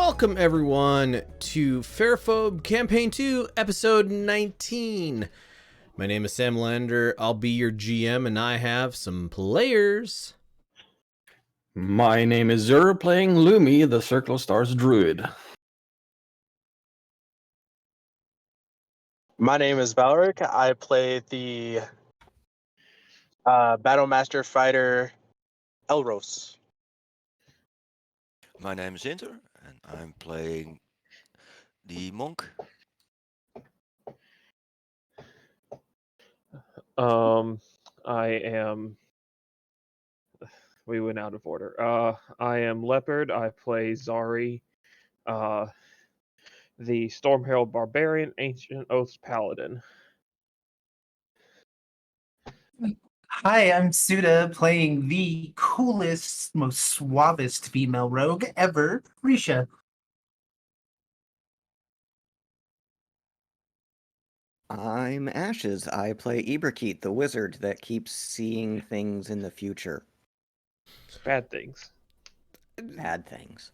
Welcome everyone to Ferriphobe Campaign 2, Episode 19. My name is Sam Lander. I'll be your GM, and I have some players. My name is Zur, playing Lumi, the Circle of Stars druid. My name is Valric. I play the Battlemaster fighter Elros. My name is Inter, and I'm playing the monk. I am. We went out of order. I am Leopard. I play Zari, the Storm Herald Barbarian, Ancient Oaths Paladin. Hi, I'm Suda, playing the coolest, most suavest female rogue ever, Risha. I'm Ashes. I play Ibrakeet, the wizard that keeps seeing things in the future. Bad things. Bad things.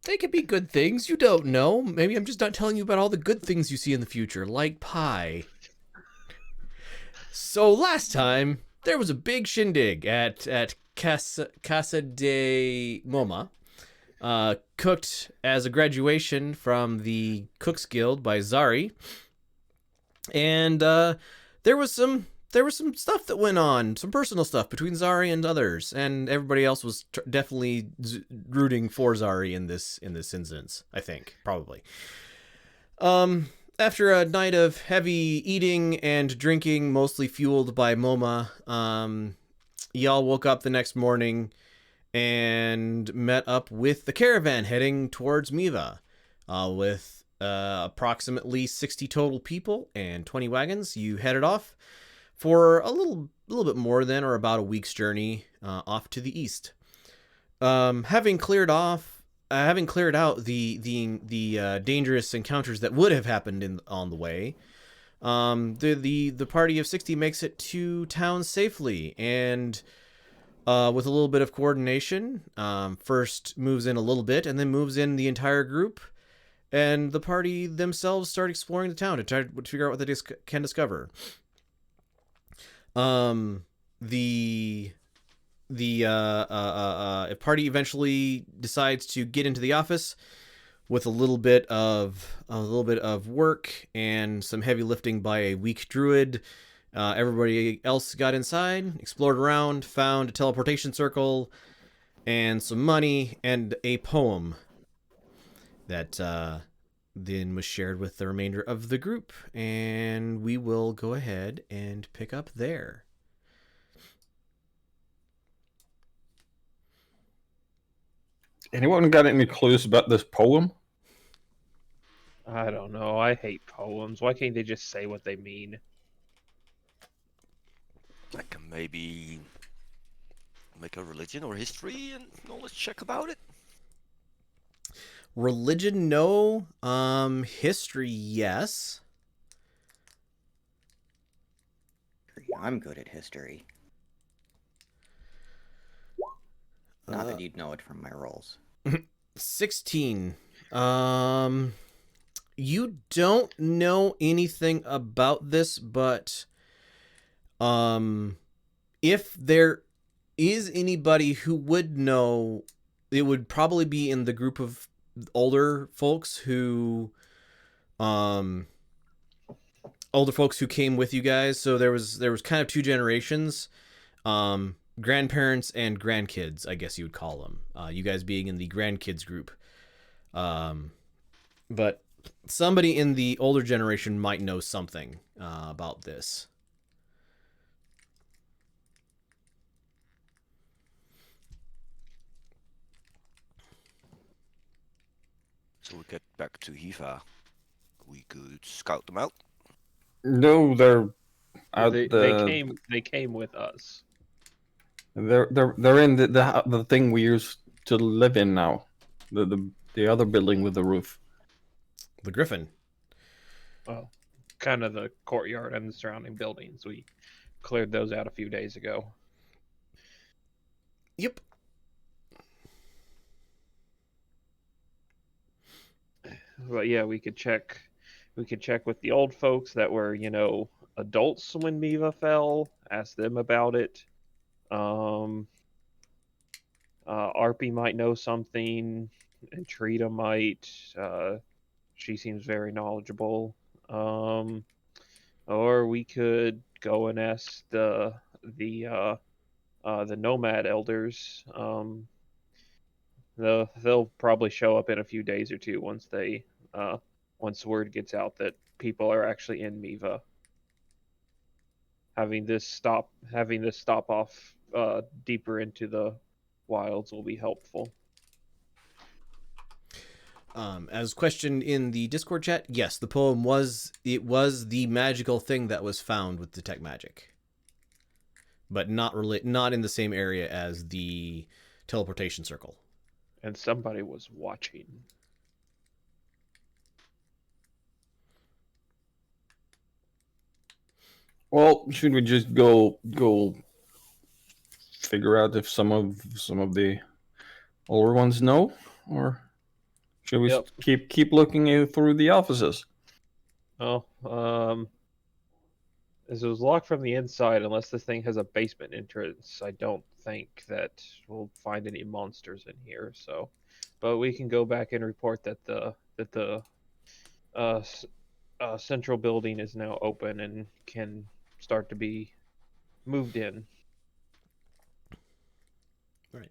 They could be good things. You don't know. Maybe I'm just not telling you about all the good things you see in the future, like pie. So last time, there was a big shindig at Casa de Moma, cooked as a graduation from the Cook's Guild by Zari. And there was some stuff that went on, some personal stuff between Zari and others, and everybody else was definitely rooting for Zari in this instance. I think probably. After a night of heavy eating and drinking, mostly fueled by Moma, y'all woke up the next morning and met up with the caravan heading towards Miva, with approximately 60 total people and 20 wagons. You headed off for a little bit more than, or about a week's journey, off to the east. Having cleared out the dangerous encounters that would have happened on the way, the party of 60 makes it to town safely, and with a little bit of coordination, first moves in a little bit and then moves in the entire group. And the party themselves start exploring the town to try to figure out what they can discover. The party eventually decides to get into the office with a little bit of work and some heavy lifting by a weak druid. Everybody else got inside, explored around, found a teleportation circle, and some money and a poem that then was shared with the remainder of the group, and we will go ahead and pick up there. Anyone got any clues about this poem? I don't know. I hate poems. Why can't they just say what they mean? I can maybe make a religion or history and knowledge check about it. Religion, no. History, yes. I'm good at history. Not that you'd know it from my rolls. 16. You don't know anything about this, but if there is anybody who would know, it would probably be in the group of older folks who came with you guys. So there was kind of two generations, grandparents and grandkids, I guess you would call them, you guys being in the grandkids group. But somebody in the older generation might know something about this. So we get back to Hiva. We could scout them out. No, they're out They came with us. They're in the thing we used to live in now. The other building with the roof. The Griffin. Well, kind of the courtyard and the surrounding buildings. We cleared those out a few days ago. Yep. but yeah, we could check. We could check with the old folks that were, adults when Miva fell. Ask them about it. Arpy might know something, and Trita might. She seems very knowledgeable. Or we could go and ask the nomad elders. They'll probably show up in a few days or two once word gets out that people are actually in Miva. Having this stop off deeper into the wilds will be helpful. As questioned in the Discord chat, yes, the poem was the magical thing that was found with detect magic, but not in the same area as the teleportation circle. And somebody was watching. Well, should we just go figure out if some of the older ones know, or should we Yep. keep looking through the offices? Oh, as it was locked from the inside, unless this thing has a basement entrance, I don't think that we'll find any monsters in here. So, but we can go back and report that the central building is now open and can start to be moved in. Right.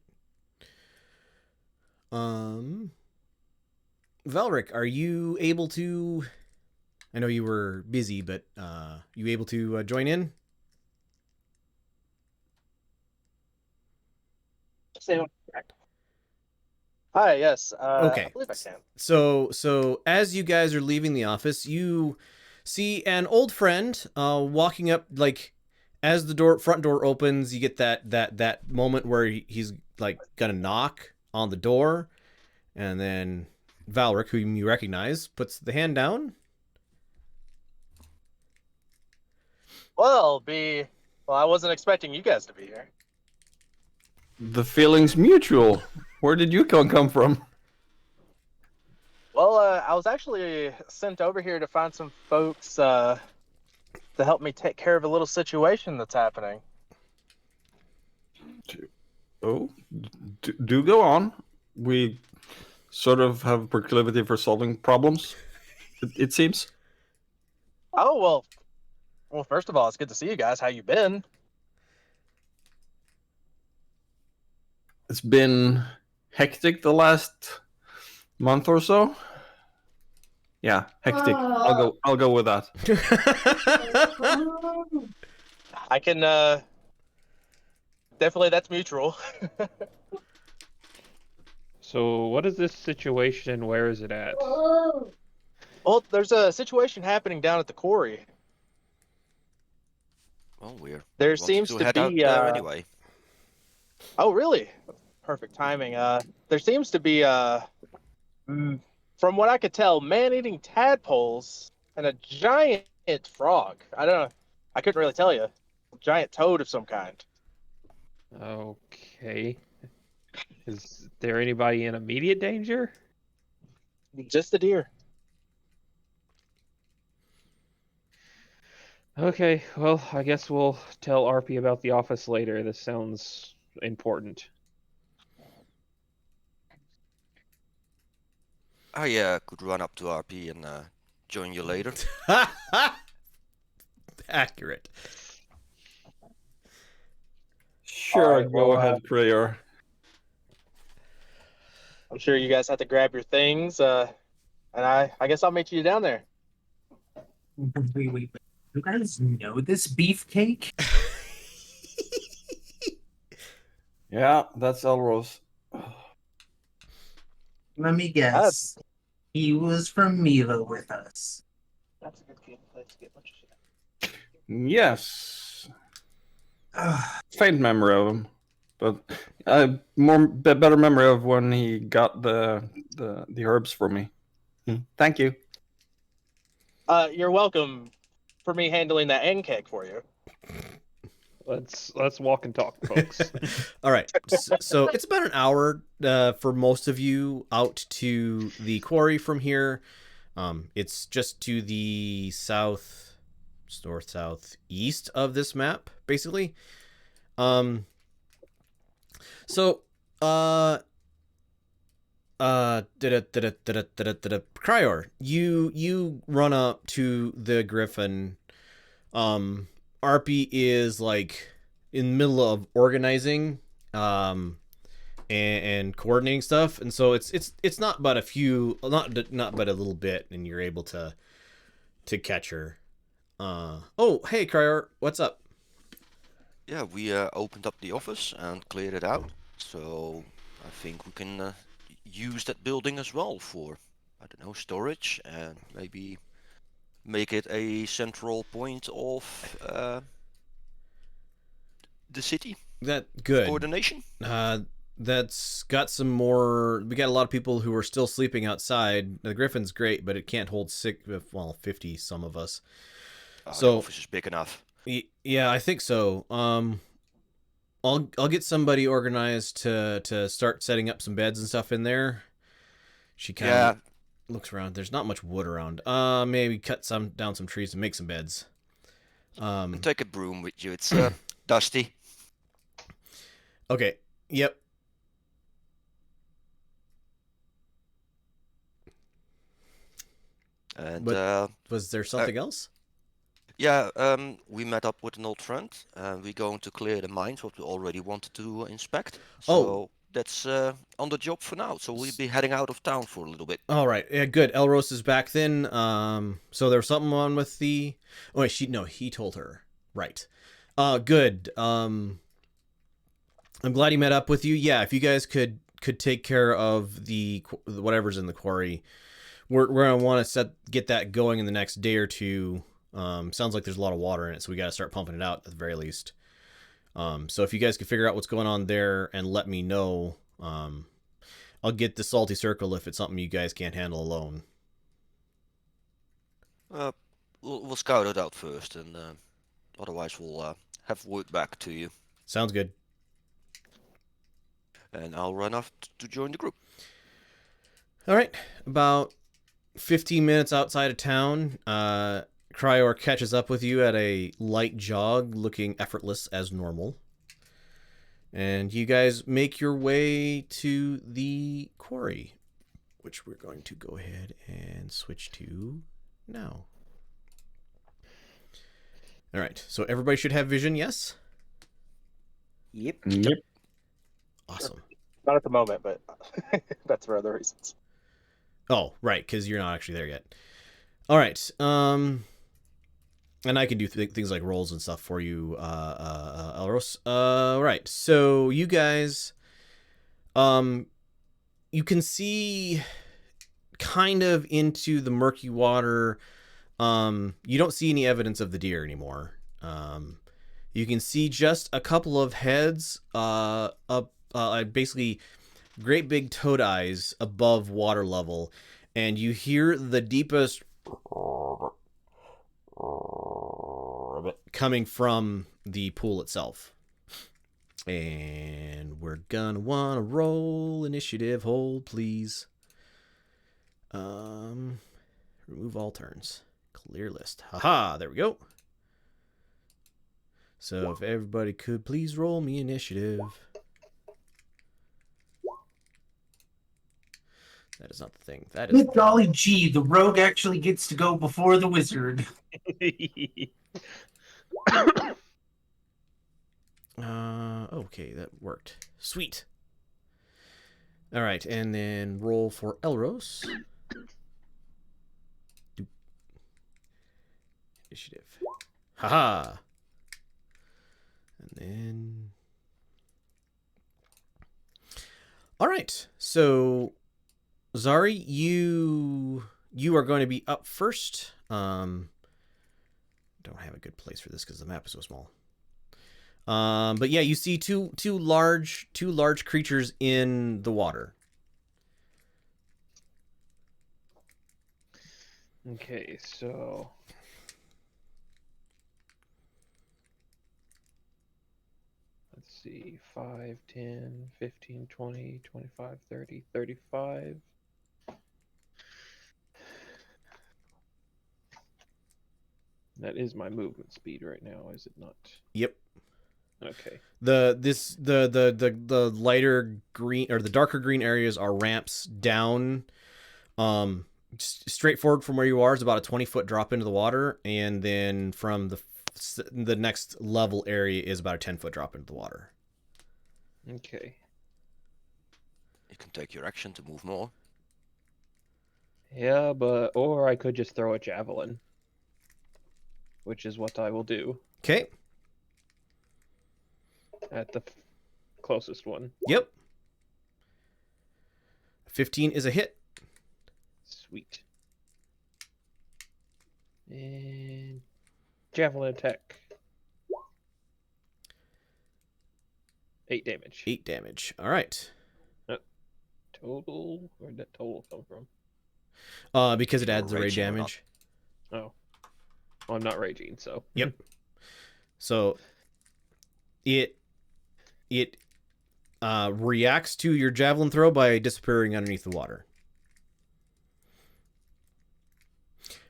Valric, are you able to? I know you were busy, but you able to join in? Hi, yes. Okay. I believe I can. So as you guys are leaving the office, you see an old friend walking up. Like as the front door opens, you get that moment where he's like gonna knock on the door, and then Valric, whom you recognize, puts the hand down. Well, I wasn't expecting you guys to be here. The feeling's mutual. Where did you come from? Well, I was actually sent over here to find some folks to help me take care of a little situation that's happening. Oh, do go on. We sort of have a proclivity for solving problems, it seems. Oh, well, first of all, it's good to see you guys. How you been? It's been hectic the last month or so. Yeah, hectic. I'll go with that. I can definitely, that's mutual. So, what is this situation? Where is it at? Well, there's a situation happening down at the quarry. Well, we're There wanted seems to to head out be there anyway. Oh, really? Perfect timing. There seems to be from what I could tell, man-eating tadpoles and a giant frog. I don't know. I couldn't really tell you. Giant toad of some kind. Okay. Is there anybody in immediate danger? Just the deer. Okay, well, I guess we'll tell RP about the office later. This sounds important. I could run up to RP and join you later. Accurate. Sure, Alright, go well, ahead, Prayer. I'm sure you guys have to grab your things, and I guess I'll meet you down there. Wait. You guys know this beefcake? Yeah, that's Elros. Let me guess. He was from Milo with us. That's a good place to get a bunch of shit. Yes, Ugh, faint memory of him, but better memory of when he got the herbs for me. Thank you. You're welcome for me handling that end cake for you. Let's walk and talk, folks. All right. So it's about an hour for most of you out to the quarry from here. It's just to the north southeast of this map, basically. So Cryor, you run up to the griffin. Arpy is like in the middle of organizing and coordinating stuff, and so it's not but a few, not but a little bit, and you're able to catch her. Oh, hey Cryer, what's up? Yeah, we opened up the office and cleared it out, so I think we can use that building as well for, I don't know, storage, and maybe make it a central point of the city That good. coordination. That's got some more. We got a lot of people who are still sleeping outside. The Griffin's great, but it can't hold 50 some of us. The So office is big enough. yeah, I think so. I'll get somebody organized to start setting up some beds and stuff in there. She kind of looks around. There's not much wood around. Maybe cut down some trees and make some beds. And take a broom with you. It's dusty. Okay. Yep. And was there something else? yeah, we met up with an old friend, and we're going to clear the mines what we already wanted to inspect. So that's on the job for now. So we'll be heading out of town for a little bit. All right. Yeah, good. Elros is back then. So there was something on with the. Oh wait, he told her. Right. Good. I'm glad he met up with you. Yeah, if you guys could take care of the whatever's in the quarry, we're gonna want to get that going in the next day or two. Sounds like there's a lot of water in it, so we got to start pumping it out at the very least. So if you guys can figure out what's going on there and let me know, I'll get the salty circle if it's something you guys can't handle alone. We'll scout it out first, and otherwise we'll have word back to you. Sounds good. And I'll run off to join the group. All right. About 15 minutes outside of town, Cryor catches up with you at a light jog, looking effortless as normal. And you guys make your way to the quarry, which we're going to go ahead and switch to now. All right. So everybody should have vision, yes? Yep. Yep. Awesome. Not at the moment, but that's for other reasons. Oh, right, because you're not actually there yet. All right. And I can do things like rolls and stuff for you, Elros. Right. So you guys, you can see kind of into the murky water. You don't see any evidence of the deer anymore. You can see just a couple of heads, basically great big toad eyes above water level, and you hear the deepest coming from the pool itself. And we're gonna wanna roll initiative. Hold, please. Remove all turns. Clear list. Haha, there we go. So if everybody could please roll me initiative. That is not the thing. That is. Good golly gee, the rogue actually gets to go before the wizard. Okay, that worked. Sweet. All right, and then roll for Elros. Doop. Initiative. Haha. And then. All right, so Zari, you are going to be up first. Don't have a good place for this because the map is so small. But yeah, you see two large creatures in the water. Okay, so see, 5, 10, 15, 20, 25, 30, 35. That is my movement speed right now, is it not? Yep. Okay. The lighter green or the darker green areas are ramps down. Straight forward from where you are is about a 20-foot drop into the water, and then from the next level area is about a 10-foot drop into the water. Okay. You can take your action to move more. Yeah, but or I could just throw a javelin, which is what I will do Okay. at the closest one. Yep. 15 is a hit. Sweet. And javelin attack. 8 damage. 8 damage. All right. Total? Where'd that total come from? Because it You're adds the rage raging or not. damage. Oh. Well, I'm not raging, so. Yep. So it reacts to your javelin throw by disappearing underneath the water.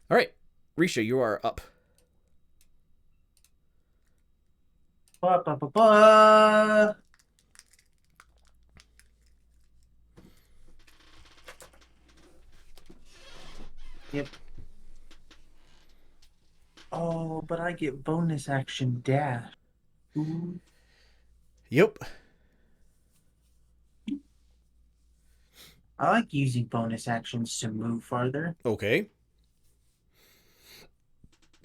All right, Risha, you are up. Ba, ba, ba, ba. Yep. Oh, but I get bonus action dash. Ooh. Yep. I like using bonus actions to move farther. Okay.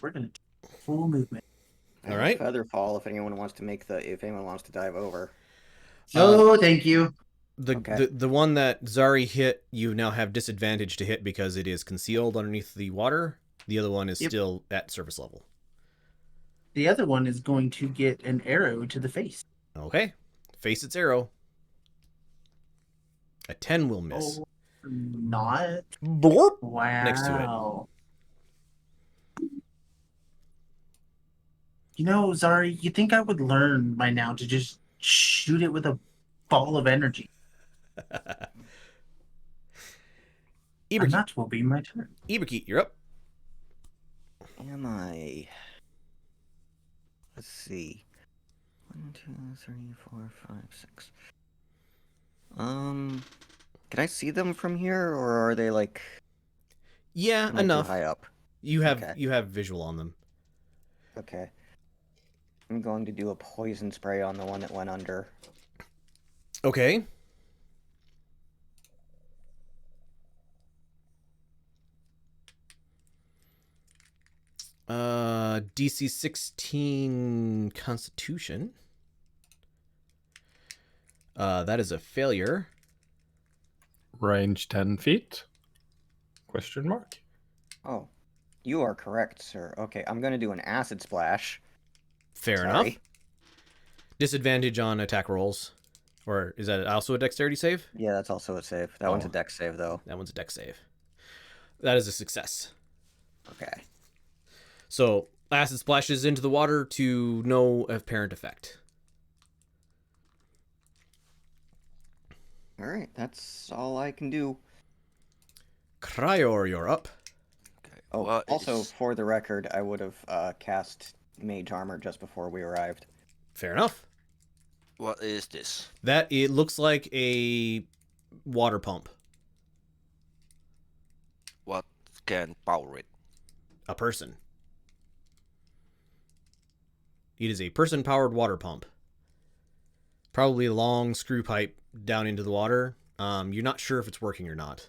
We're gonna do full movement. I All have right. Featherfall if anyone wants to dive over. Oh, thank you. Okay. The one that Zari hit, you now have disadvantage to hit because it is concealed underneath the water. The other one is Yep. still at surface level. The other one is going to get an arrow to the face. Okay. Face its arrow. A 10 will miss. Oh, not. Borp. Wow. Next to it. You know, Zari, you think I would learn by now to just shoot it with a ball of energy. And Iberkeet, that will be my turn. Iberkeet, you're up. Am I? Let's see. 1, 2, 3, 4, 5, 6. Can I see them from here, or are they like? Yeah, Am I too enough. high up? You have Okay. you have visual on them. Okay. I'm going to do a poison spray on the one that went under. Okay. DC 16 Constitution. That is a failure. Range 10 feet? Question mark. Oh, you are correct, sir. Okay, I'm going to do an acid splash. Fair Sorry. enough. Disadvantage on attack rolls. Or is that also a dexterity save? Yeah, that's also a save. That one's a Oh. dex save, though. That one's a dex save. That is a success. Okay. So, acid splashes into the water to no apparent effect. All right, that's all I can do. Cryor, you're up. Okay. Oh, well, also, it's- for the record, I would have cast Mage Armor just before we arrived. Fair enough. what is this? That it looks like a water pump. What can power it? A person. It is a person-powered water pump. Probably a long screw pipe down into the water. You're not sure if it's working or not.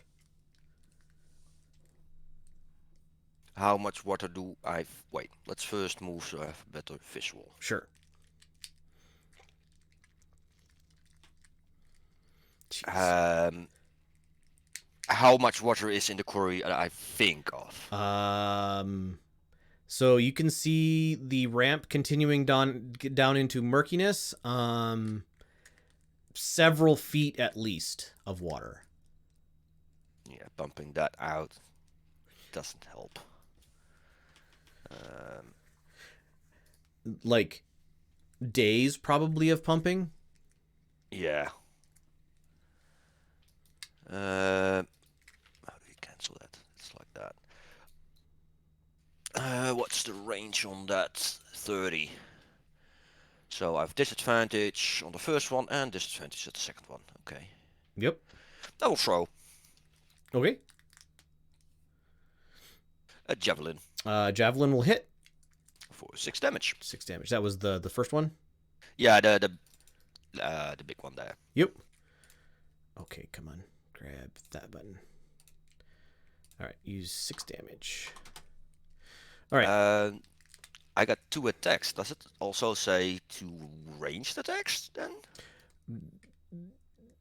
How much water do I... Wait, let's first move so I have a better visual. Sure. Jeez. How much water is in the quarry that I think of? So you can see the ramp continuing down into murkiness. Several feet at least of water. Yeah, pumping that out doesn't help. Like days probably of pumping. Yeah. How do you cancel that? It's like that. What's the range on that? 30. So I have disadvantage on the first one and disadvantage at the second one. Okay. Yep. I will throw Okay. a javelin Javelin will hit. for 6 damage. 6 damage. That was the first one? Yeah, the big one there. Yep. Okay, come on. Grab that button. All right, use 6 damage. All right. I got 2 attacks. Does it also say 2 ranged attacks then?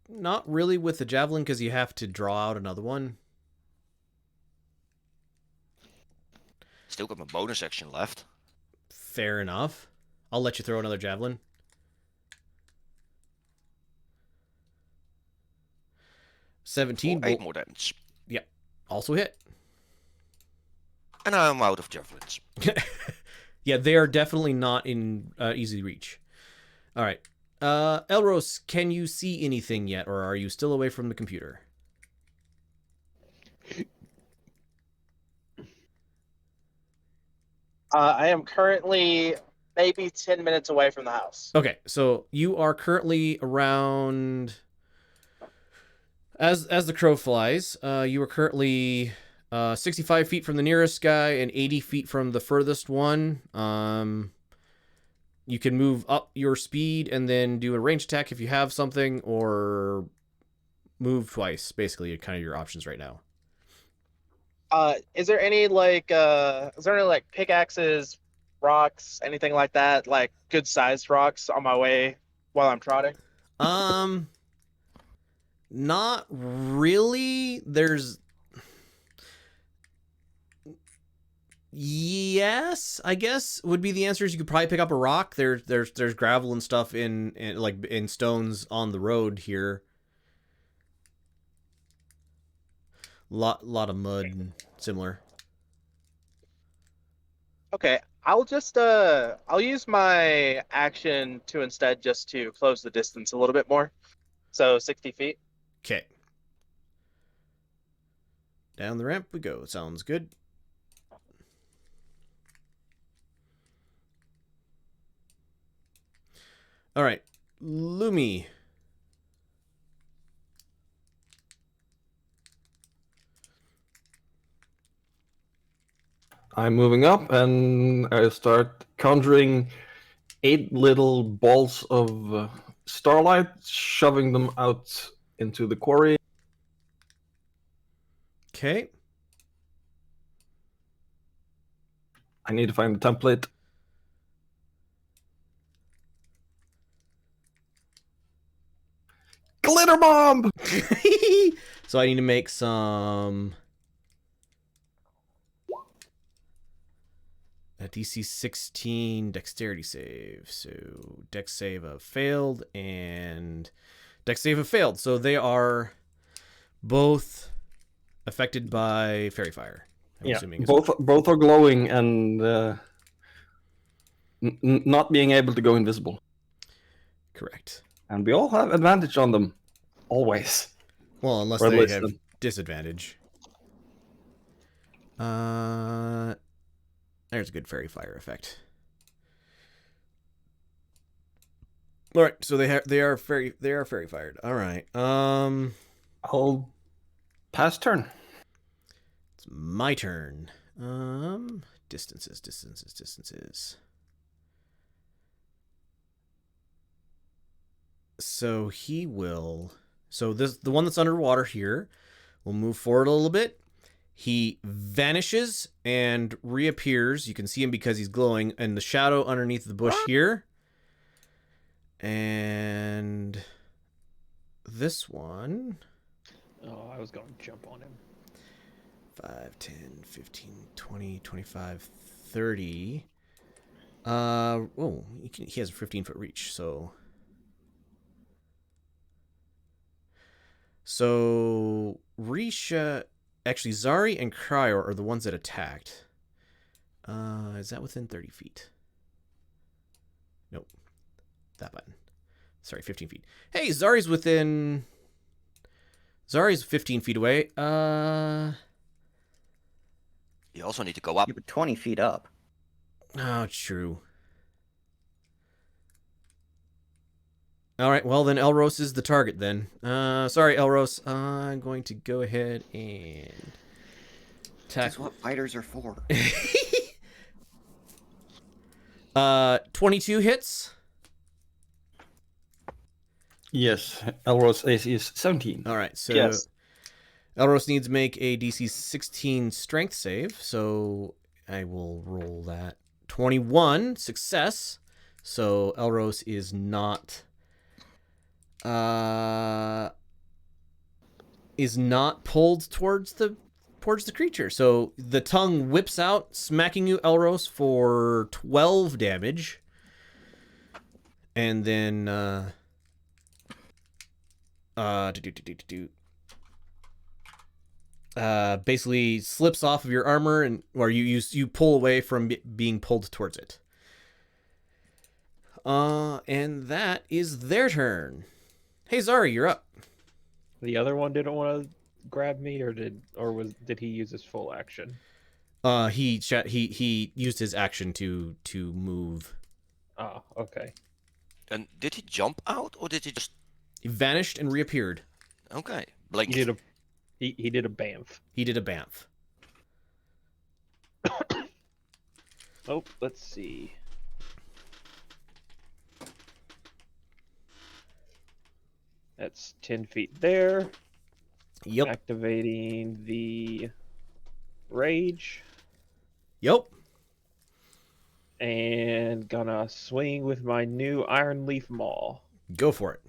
Not really with the javelin because you have to draw out another one. Still got my bonus action left. Fair enough. I'll let you throw another javelin. 17. For 8 more damage. Yeah. Also hit. And I'm out of javelins. Yeah, they are definitely not in easy reach. All right. Elros, can you see anything yet, or are you still away from the computer? I am currently maybe 10 minutes away from the house. Okay, so you are currently around as the crow flies. You are currently 65 feet from the nearest guy and 80 feet from the furthest one. You can move up your speed and then do a range attack if you have something, or move twice. Basically, kind of your options right now. Is there any pickaxes, rocks, anything like that, like good sized rocks on my way while I'm trotting? Not really. Yes, I guess would be the answers. You could probably pick up a rock. There's gravel and stuff in stones on the road here. Lot of mud and similar. Okay, I'll use my action to instead just to close the distance a little bit more. So 60 feet. Okay. Down the ramp we go. Sounds good. All right, Lumi. I'm moving up and I start conjuring 8 little balls of starlight, shoving them out into the quarry. Okay. I need to find the template. Glitter bomb! So I need to make some a DC 16 dexterity save. So dex save have failed and dex save have failed. So they are both affected by fairy fire. I'm assuming. Both are glowing and not being able to go invisible. Correct. And we all have advantage on them. Always. Well, unless Or at they least have them. disadvantage. There's a good fairy fire effect. All right, so they are fairy fired. All right. I'll pass turn. It's my turn. Distances. So he will. So the one that's underwater here will move forward a little bit. He vanishes and reappears. You can see him because he's glowing in the shadow underneath the bush here. And this one. Oh, I was going to jump on him. 5, 10, 15, 20, 25, 30. He has a 15-foot reach, so. So Risha, actually Zari and Cryo are the ones that attacked. Is that within 30 feet? Nope. That button. Sorry, 15 feet. Hey, Zari's 15 feet away. You also need to go up. Yeah, but 20 feet up. Oh, true. All right, well then Elros is the target then. Sorry, Elros. I'm going to go ahead and attack. That's what fighters are for. 22 hits. Yes, Elros AC is 17. All right, so Yes. Elros needs to make a DC 16 strength save, so I will roll that. 21 success. So Elros is not pulled towards the creature. So the tongue whips out, smacking you, Elros, for 12 damage. And then basically slips off of your armor, and or you pull away from being pulled towards it. And that is their turn. Hey, Zari, you're up. The other one didn't want to grab me, or did he use his full action? He used his action to move. Ah, okay. And did he jump out, or did he just... He vanished and reappeared. Okay, He blink. did a he did a bamf. He did a bamf. Oh, let's see. That's 10 feet there. Yep. Activating the rage Yep. and gonna swing with my new Iron Leaf Maul. Go for it.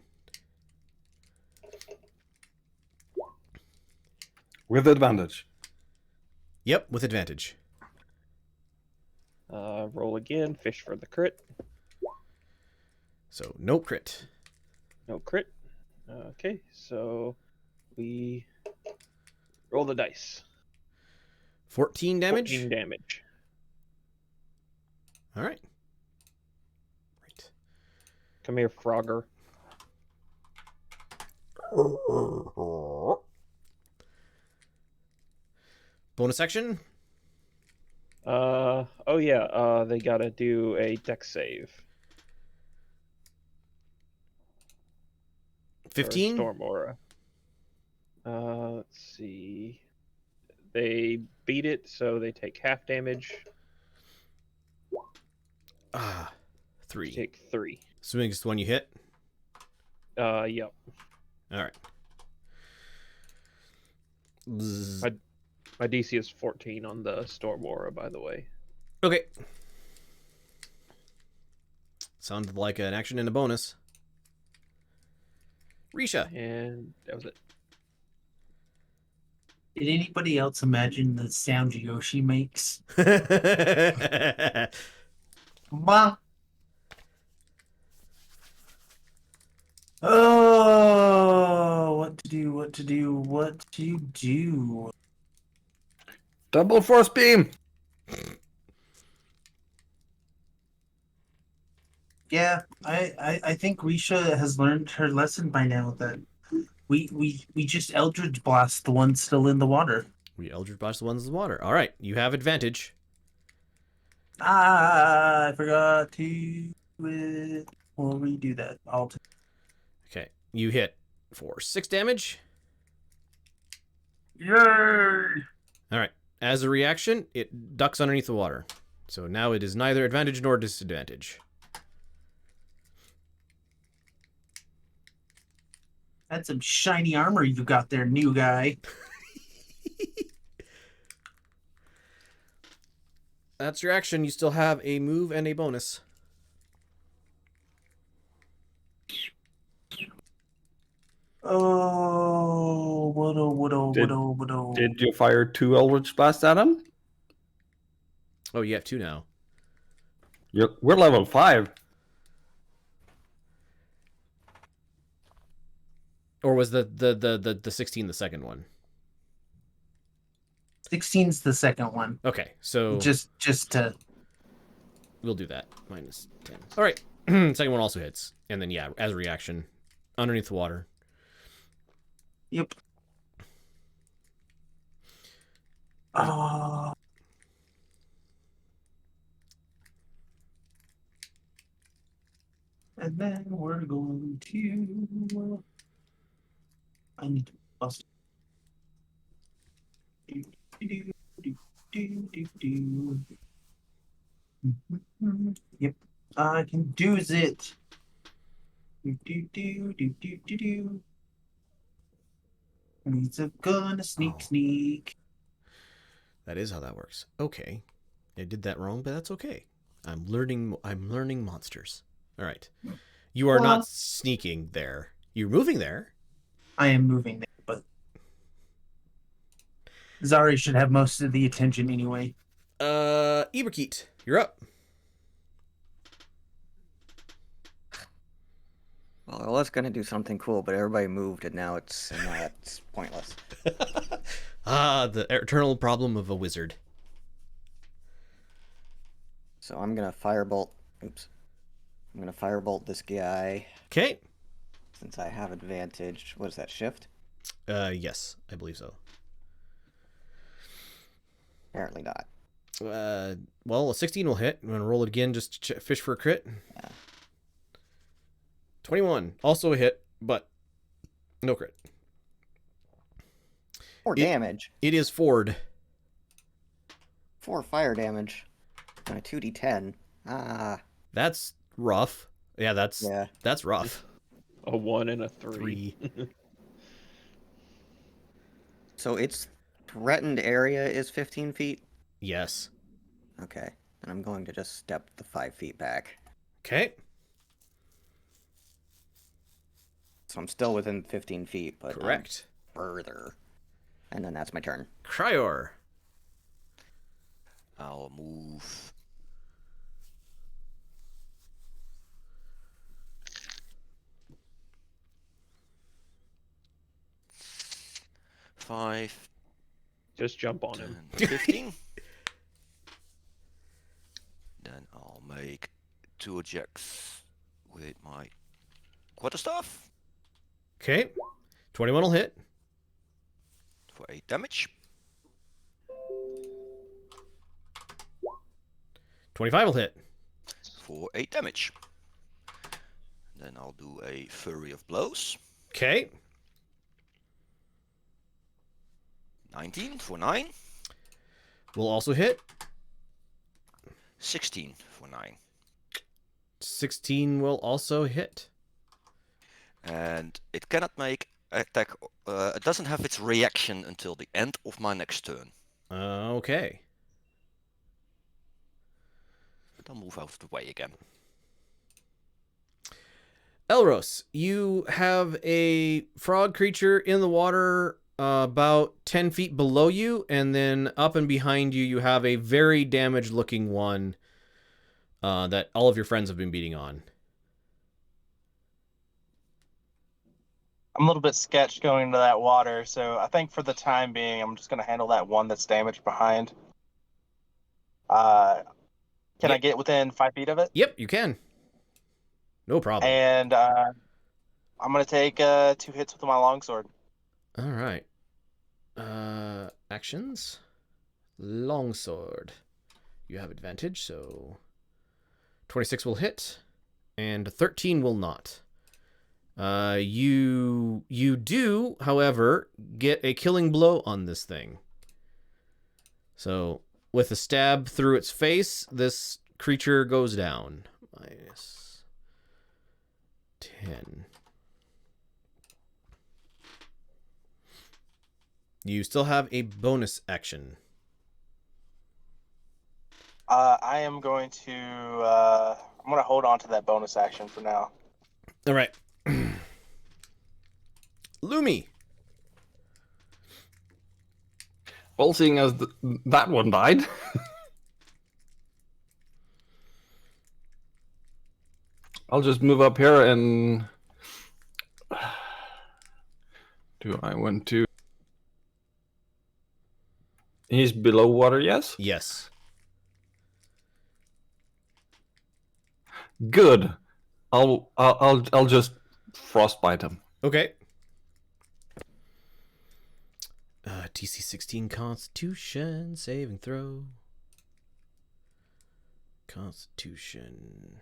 With advantage. Yep, with advantage. Roll again. Fish for the crit. So no crit. No crit. Okay, so we roll the dice. 14 damage. 14 damage. All right. Right. Come here, Frogger. Bonus action. Oh yeah. They gotta do a dex save. 15. Storm Aura. Let's see. They beat it, so they take half damage. 3. Take 3. Assuming it's the one you hit. Yep. All right. Zzz. My DC is 14 on the Storm Aura, by the way. Okay. Sounded like an action and a bonus. Risha. And that was it. Did anybody else imagine the sound Yoshi makes? Ma. Oh, what to do? What to do? What to do? Double force beam. Yeah, I think Risha has learned her lesson by now that we just Eldritch Blast the one still in the water. We Eldritch Blast the ones in the water. All right, you have advantage. I forgot to We'll redo that. Okay, you hit for 6 damage. Yay! All right. As a reaction, it ducks underneath the water. So now it is neither advantage nor disadvantage. That's some shiny armor you got there, new guy. That's your action. You still have a move and a bonus. Oh, Did you fire 2 Eldritch Blast at him? Oh, you have 2 now. We're level 5. Or was the 16 the second one? 16's the second one. Okay, so Just to we'll do that. -10. All right. Second one also hits. And then, yeah, as a reaction, underneath the water. Yep. Uh, and then we're going to. I need to bust. Do, do, do, do, do, do. Yep, I can do it. Do, do, do, do, do, do, do. He's gonna sneak, Oh. sneak. That is how that works. Okay. I did that wrong, but that's okay. I'm learning monsters. All right. You are Well- not sneaking there. You're moving there. I am moving there, but Zari should have most of the attention anyway. Iberkeet, you're up. Well, I was gonna do something cool, but everybody moved, and now it's pointless. The eternal problem of a wizard. So I'm gonna firebolt. Oops. I'm gonna firebolt this guy Okay. since I have advantage. What is that? Shift? Yes, I believe so. Apparently not. Well, a 16 will hit. I'm gonna roll it again, just fish for a crit. Yeah. 21, also a hit, but no crit. 4 damage. It is Ford. 4 fire damage. And a 2d10. Ah. That's rough. Yeah, that's rough. A 1 and a 3. 3. So its threatened area is 15 feet? Yes. Okay. And I'm going to just step the 5 feet back. Okay. So I'm still within 15 feet, but I'm Correct. further. And then that's my turn. Cryor. I'll move. Five, Just jump on him. 10, 15. Then I'll make 2 attacks with my quarterstaff Okay. 21 will hit. for 8 damage. 25 will hit. For 8 damage. Then I'll do a flurry of blows. Okay. 19 for 9. Will also hit. 16 for 9. 16 will also hit. And it cannot make attack. It doesn't have its reaction until the end of my next turn. Okay. But I'll move out of the way again. Elros, you have a frog creature in the water about 10 feet below you, and then up and behind you, you have a very damaged looking one that all of your friends have been beating on. I'm a little bit sketched going into that water, so I think for the time being, I'm just going to handle that one that's damaged behind. Can I get within 5 feet of it? Yep, you can. No problem. And I'm going to take 2 hits with my longsword. All right. Actions. Longsword. You have advantage, so 26 will hit, and 13 will not. You do, however, get a killing blow on this thing. So with a stab through its face, this creature goes down. Minus 10. You still have a bonus action. I am going to I'm going to hold on to that bonus action for now. All right. Lumi. Well, seeing as that one died, I'll just move up here and do I want to? He's below water, yes? Yes. Good. I'll just frostbite him. Okay. DC 16 Constitution saving throw. Constitution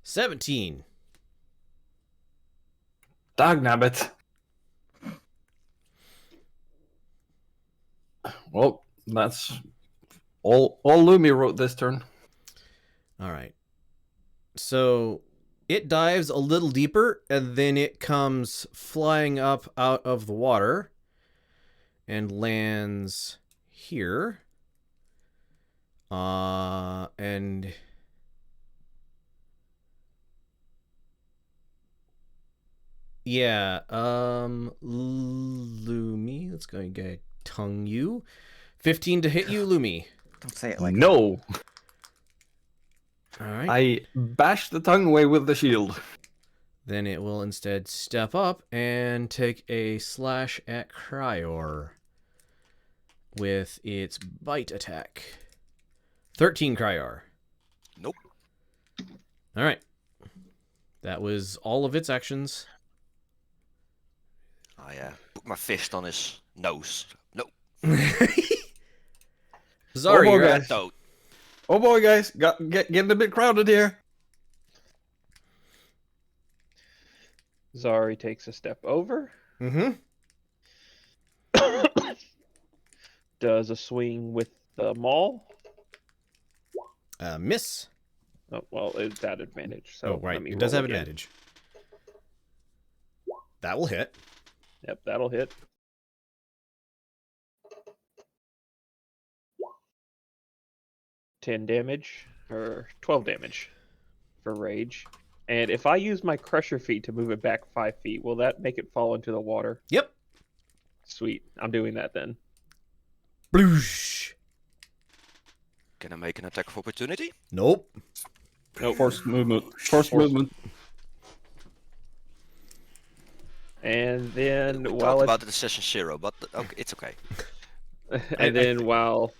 17. Dagnabbit. Well, that's all Lumi wrote this turn. All right. So it dives a little deeper, and then it comes flying up out of the water and lands here. And yeah, Lumi, let's go and get tongue you. 15 to hit you, Lumi. Don't say it like No, All right. I bashed the tongue away with the shield. Then it will instead step up and take a slash at Cryor with its bite attack. 13 Cryor. Nope. All right. That was all of its actions. I put my fist on his nose. No. Sorry, Oh, you're guys. at No. Oh boy, guys, getting a bit crowded here. Zari takes a step over, Mm-hmm. does a swing with the maul. Miss. Oh, well, it's at advantage. So Oh, right. let me It does roll have again. advantage. That will hit. Yep, that'll hit. $10 damage, or 12 damage for rage. And if I use my Crusher feat to move it back 5 feet, will that make it fall into the water? Yep. Sweet. I'm doing that then. Bloosh. Can I make an attack of opportunity? Nope. Nope. Forced movement. Forced movement. And then We while talked it, about it in session 0, but okay, it's okay. and then while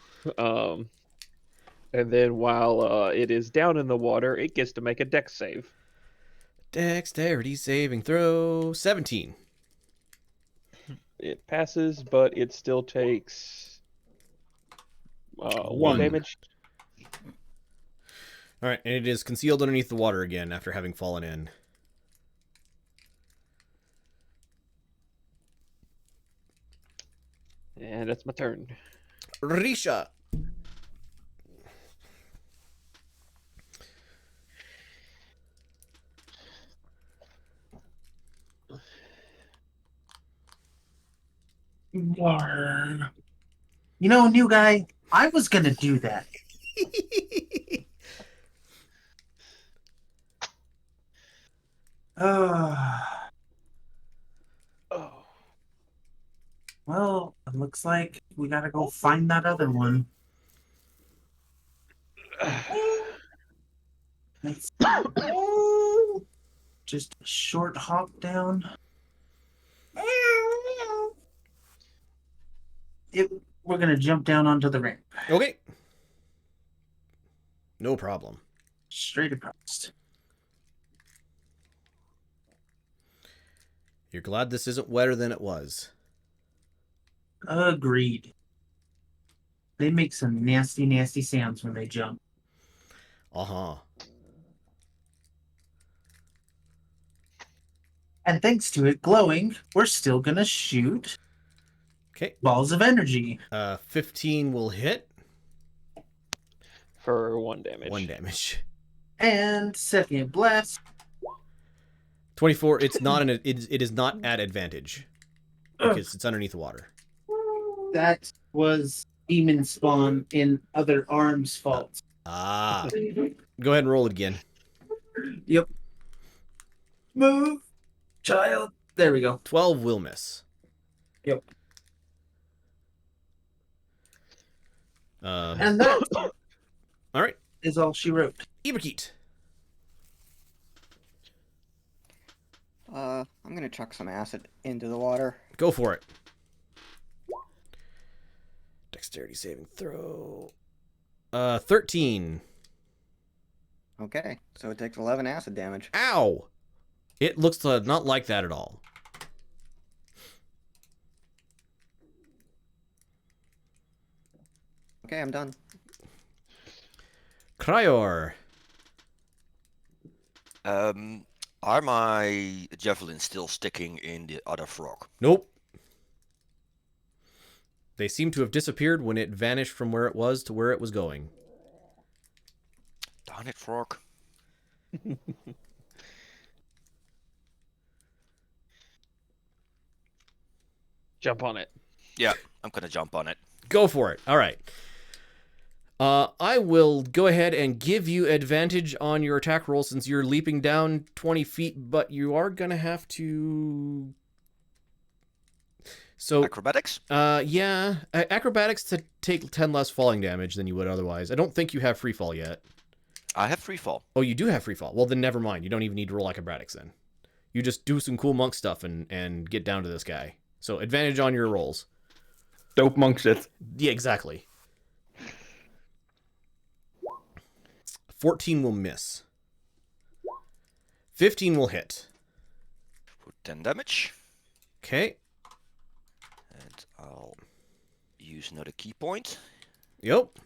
it is down in the water, it gets to make a dex save. Dexterity saving throw 17. It passes, but it still takes 1 damage. All right, and it is concealed underneath the water again after having fallen in. And that's my turn. Risha. You know, new guy, I was gonna do that. Oh. Well, it looks like we gotta go find that other one. Let's just a short hop down. We're gonna jump down onto the ramp. Okay. No problem. Straight across. You're glad this isn't wetter than it was. Agreed. They make some nasty, nasty sounds when they jump. Uh-huh. And thanks to it glowing, we're still gonna shoot Okay. balls of energy. 15 will hit. For 1 damage. 1 damage. And second blast. 24. It's not it is not at advantage because it's underneath the water. That was demon spawn in other arms' fault. Ah. Go ahead and roll it again. Yep. Move, child. There we go. 12 will miss. Yep. Um, And that all right. is all she wrote. Iberkeet. I'm gonna chuck some acid into the water. Go for it. Dexterity saving throw. 13. Okay, so it takes 11 acid damage. Ow! It looks not like that at all. Okay, I'm done. Cryor. Are my javelins still sticking in the other frog? Nope. They seem to have disappeared when it vanished from where it was to where it was going. Darn it, frog. Jump on it. Yeah, I'm gonna jump on it. Go for it. All right. I will go ahead and give you advantage on your attack roll since you're leaping down 20 feet, but you are going to have to... So, Acrobatics? yeah, acrobatics to take 10 less falling damage than you would otherwise. I don't think you have free fall yet. I have free fall. Oh, you do have free fall. Well, then never mind. You don't even need to roll acrobatics then. You just do some cool monk stuff and get down to this guy. So, advantage on your rolls. Dope monk shit. Yeah, exactly. 14 will miss. 15 will hit. For 10 damage. Okay. And I'll use another key point. Yep.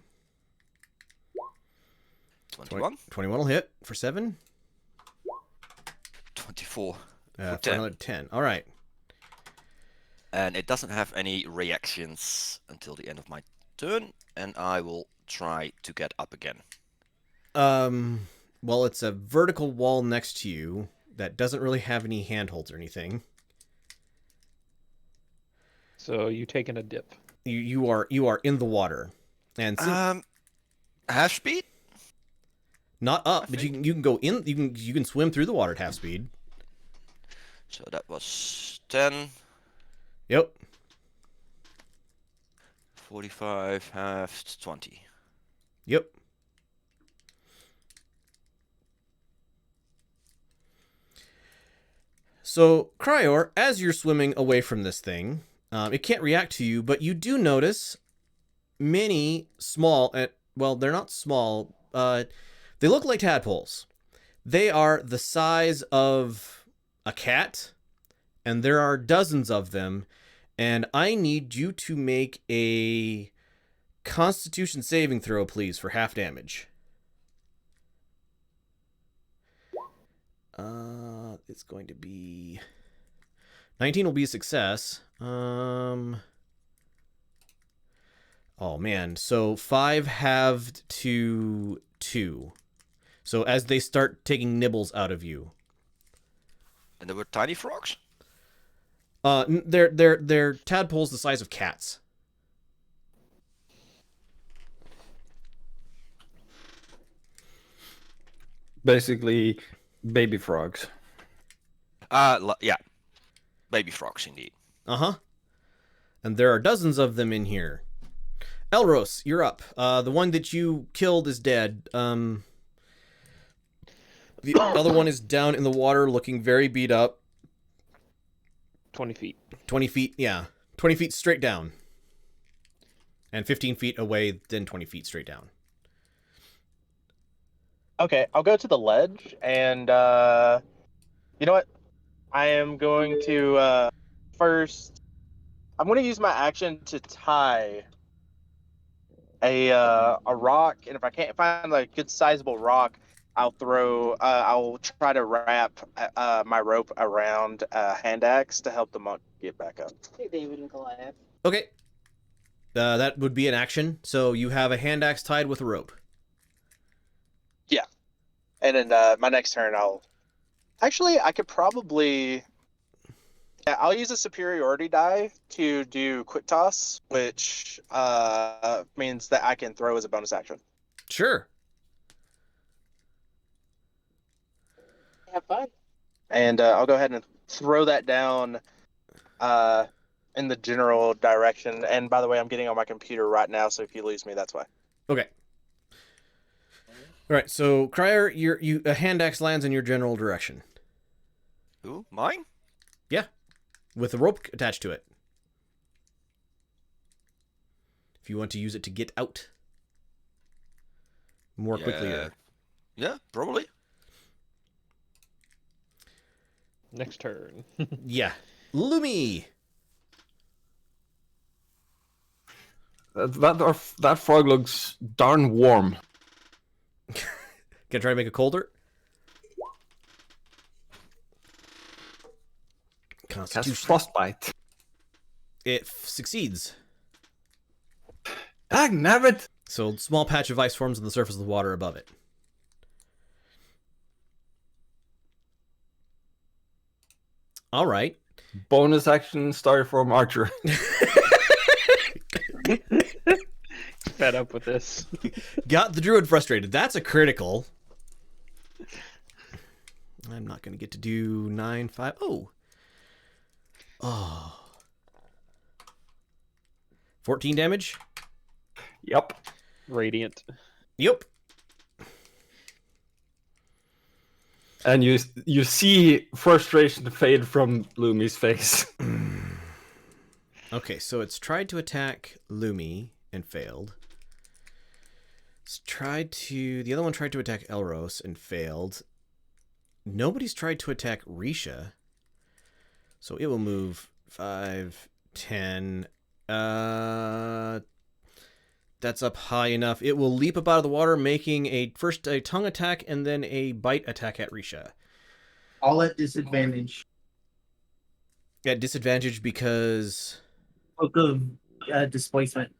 21. 21 will hit for 7. 24. For 10. another 10. All right. And it doesn't have any reactions until the end of my turn. And I will try to get up again. Well, it's a vertical wall next to you that doesn't really have any handholds or anything. So you taking a dip. You are in the water. And Half speed? not up, but you can go in, you can swim through the water at half speed. So that was 10. Yep. 45 halved 20. Yep. So, Cryor, as you're swimming away from this thing, it can't react to you, but you do notice many small, well, they're not small, they look like tadpoles. They are the size of a cat, and there are dozens of them, and I need you to make a Constitution saving throw, please, for half damage. It's going to be 19 will be a success. Oh man, so 5 halved to 2. So as they start taking nibbles out of you. And there were tiny frogs? They're tadpoles the size of cats. Basically, baby frogs. Yeah. Baby frogs, indeed. Uh-huh. And there are dozens of them in here. Elros, you're up. The one that you killed is dead. The other one is down in the water looking very beat up. 20 feet. 20 feet, yeah. 20 feet straight down. And 15 feet away, then 20 feet straight down. Okay, I'll go to the ledge, and you know what? I am going to first. I'm going to use my action to tie a rock, and if I can't find a good sizable rock, I'll throw. I'll try to wrap my rope around a hand axe to help the monk get back up. Hey, David and Goliath. Okay. That would be an action. So you have a hand axe tied with a rope. Yeah, and then my next turn, I could probably. Yeah, I'll use a superiority die to do quick toss, which means that I can throw as a bonus action. Sure. Have fun. And I'll go ahead and throw that down in the general direction. And by the way, I'm getting on my computer right now, so if you lose me, that's why. Okay. All right. So Cryer, a hand axe lands in your general direction. Who? Mine? Yeah, with a rope attached to it. If you want to use it to get out more quickly. Yeah, probably. Next turn. Yeah. Lumi. That frog looks darn warm. Gonna try to make it colder? Cast Constitution. frostbite. It succeeds. Nabbit! So small patch of ice forms on the surface of the water above it. All right. Bonus action, Starform Archer. Fed up with this. Got the druid frustrated. That's a critical. I'm not going to get to do 9, 5. Oh. Oh. 14 damage? Yep. Radiant. Yep. And you see frustration fade from Lumi's face. Okay, so it's tried to attack Lumi and failed. The other one tried to attack Elros and failed. Nobody's tried to attack Risha. So it will move 5, 10. That's up high enough. It will leap up out of the water, making first a tongue attack and then a bite attack at Risha. All at disadvantage. At disadvantage because... Book of displacement.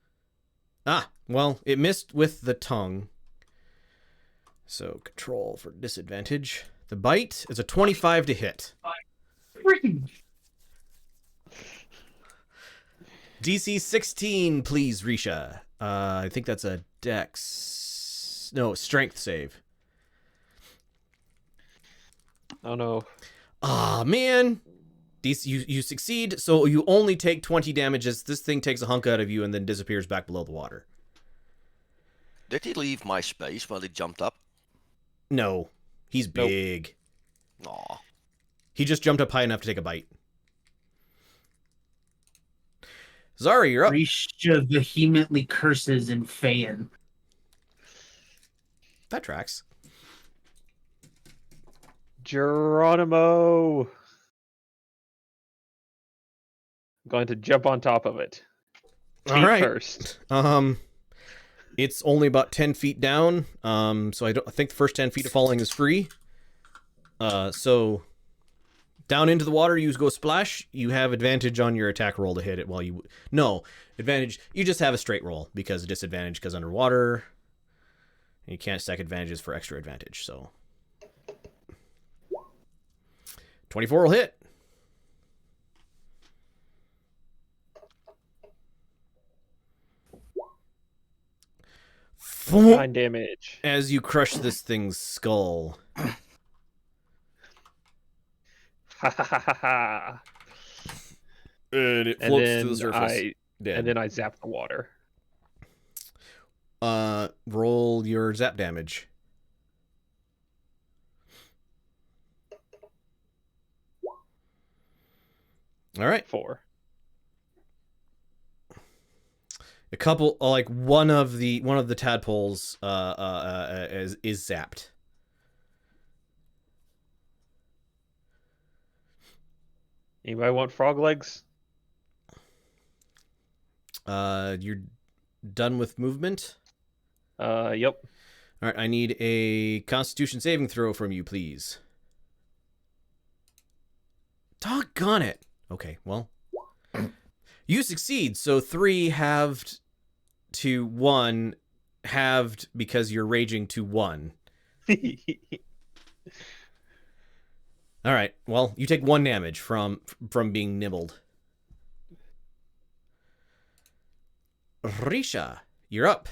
Ah, well, it missed with the tongue. So control for disadvantage. The bite is a 25 to hit. Freaking DC 16, please, Risha. I think that's a strength save. Oh no. Ah, man. You succeed, so you only take 20 damages. This thing takes a hunk out of you and then disappears back below the water. Did he leave my space while he jumped up? No, he's Nope. big. Aw. He just jumped up high enough to take a bite. Zari, you're up. Risha vehemently curses and fan. That tracks. Geronimo. I'm going to jump on top of it. All Feet right. First. It's only about 10 feet down. So I think the first 10 feet of falling is free. So down into the water, you go splash. You have advantage on your attack roll to hit it advantage. You just have a straight roll because of disadvantage because underwater. You can't stack advantages for extra advantage. So 24 will hit. Foom. 9 damage. As you crush this thing's skull. Ha ha ha ha ha. And it And floats to the then surface. Dead. I zap the water. Roll your zap damage. All right. 4. A couple, like one of the tadpoles, is zapped. Anybody want frog legs? You're done with movement. Yep. All right. I need a Constitution saving throw from you, please. Doggone it. Okay. Well, you succeed. So 3 halved to 1, halved because you're raging to 1. All right. Well, you take 1 damage from being nibbled. Risha, you're up.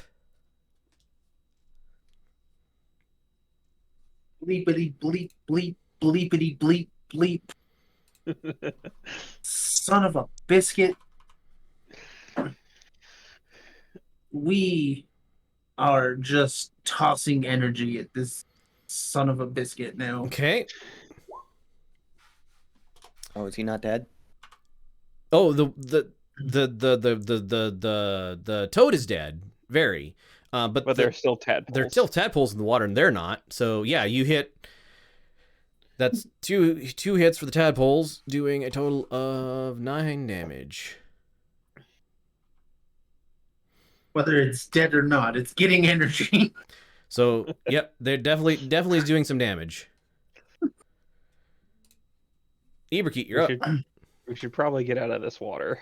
Bleepity bleep bleep bleepity bleep bleep. Son of a biscuit. We are just tossing energy at this son of a biscuit now. Okay. Oh, is he not dead? Oh, the toad is dead. Very. But But they're still tadpoles. they're still tadpoles in the water, and they're not. So yeah, you hit. That's two hits for the tadpoles, doing a total of 9 damage. Whether it's dead or not, it's getting energy. So yep, they're definitely doing some damage. Iberkeet, you're up. We should probably get out of this water.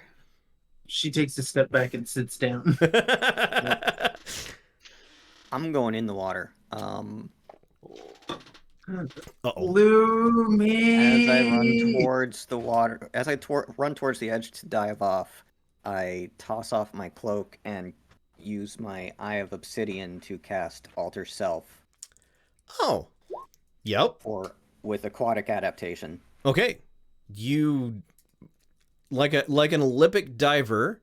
She takes a step back and sits down. I'm going in the water. Uh-oh. Lumi. As I run towards the water, as I run towards the edge to dive off, I toss off my cloak and use my Eye of Obsidian to cast Alter Self. Oh. Yep. Or with aquatic adaptation. Okay. You like an Olympic diver,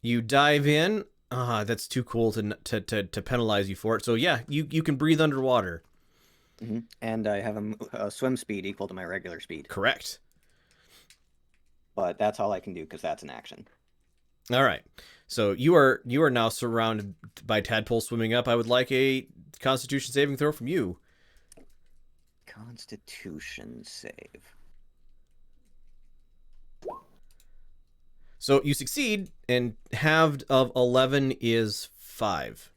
you dive in. That's too cool to penalize you for it. So yeah, you can breathe underwater. Mm-hmm. And I have a swim speed equal to my regular speed. Correct. But that's all I can do because that's an action. All right. So you are now surrounded by tadpoles swimming up. I would like a Constitution saving throw from you. Constitution save. So you succeed, and halved of 11 is 5.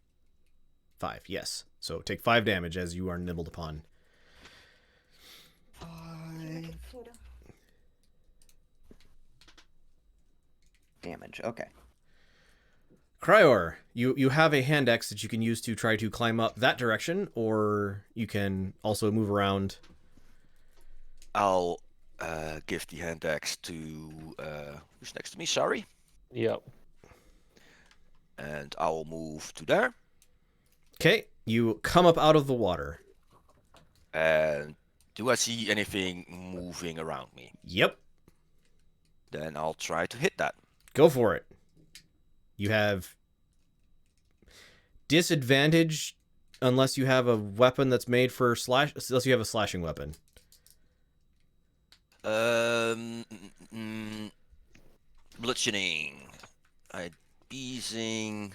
5, yes. So take 5 damage as you are nibbled upon. 5 damage. Okay. Cryor, you have a hand axe that you can use to try to climb up that direction, or you can also move around. I'll give the hand axe to who's next to me. Sorry. Yep. And I'll move to there. Okay, you come up out of the water. And do I see anything moving around me? Yep. Then I'll try to hit that. Go for it. You have disadvantage unless you have a weapon that's made for unless you have a slashing weapon. Bludgeoning. Beezing.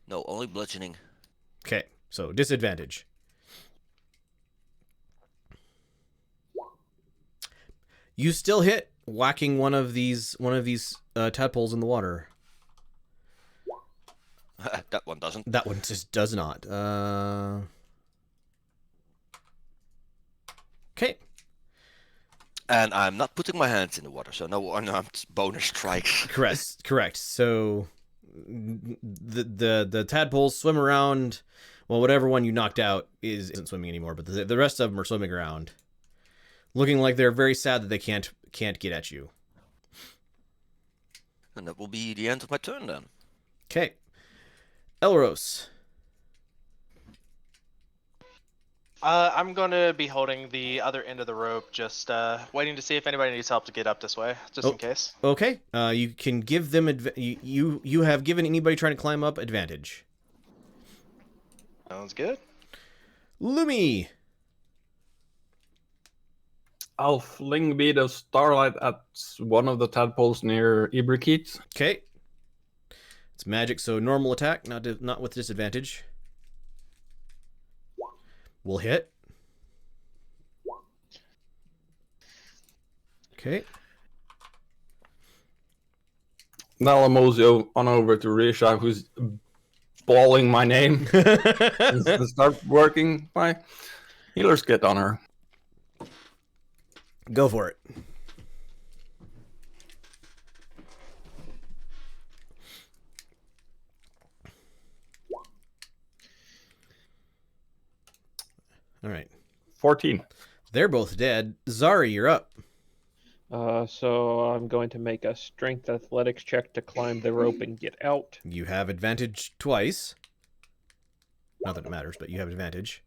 No, only bludgeoning. Okay, so disadvantage. You still hit, whacking one of these tadpoles in the water. That one doesn't. That one just does not. Okay. And I'm not putting my hands in the water, so no bonus strikes. Correct. So the tadpoles swim around. Well, whatever one you knocked out isn't swimming anymore, but the rest of them are swimming around, looking like they're very sad that they can't get at you. And that will be the end of my turn then. Okay. Elros. I'm going to be holding the other end of the rope, just waiting to see if anybody needs help to get up this way, just in case. Okay. You can give them you have given anybody trying to climb up advantage. Sounds good. Lumi. I'll fling bead of starlight at one of the tadpoles near Iberkeet. Okay. It's magic, so normal attack, not with disadvantage. Will hit. Okay. Now I'll mosey on over to Risha, who's bawling my name. And start working my healer's kit on her. Go for it. All right. 14. They're both dead. Zari, you're up. So I'm going to make a strength athletics check to climb the rope and get out. You have advantage twice. Not that it matters, but you have advantage.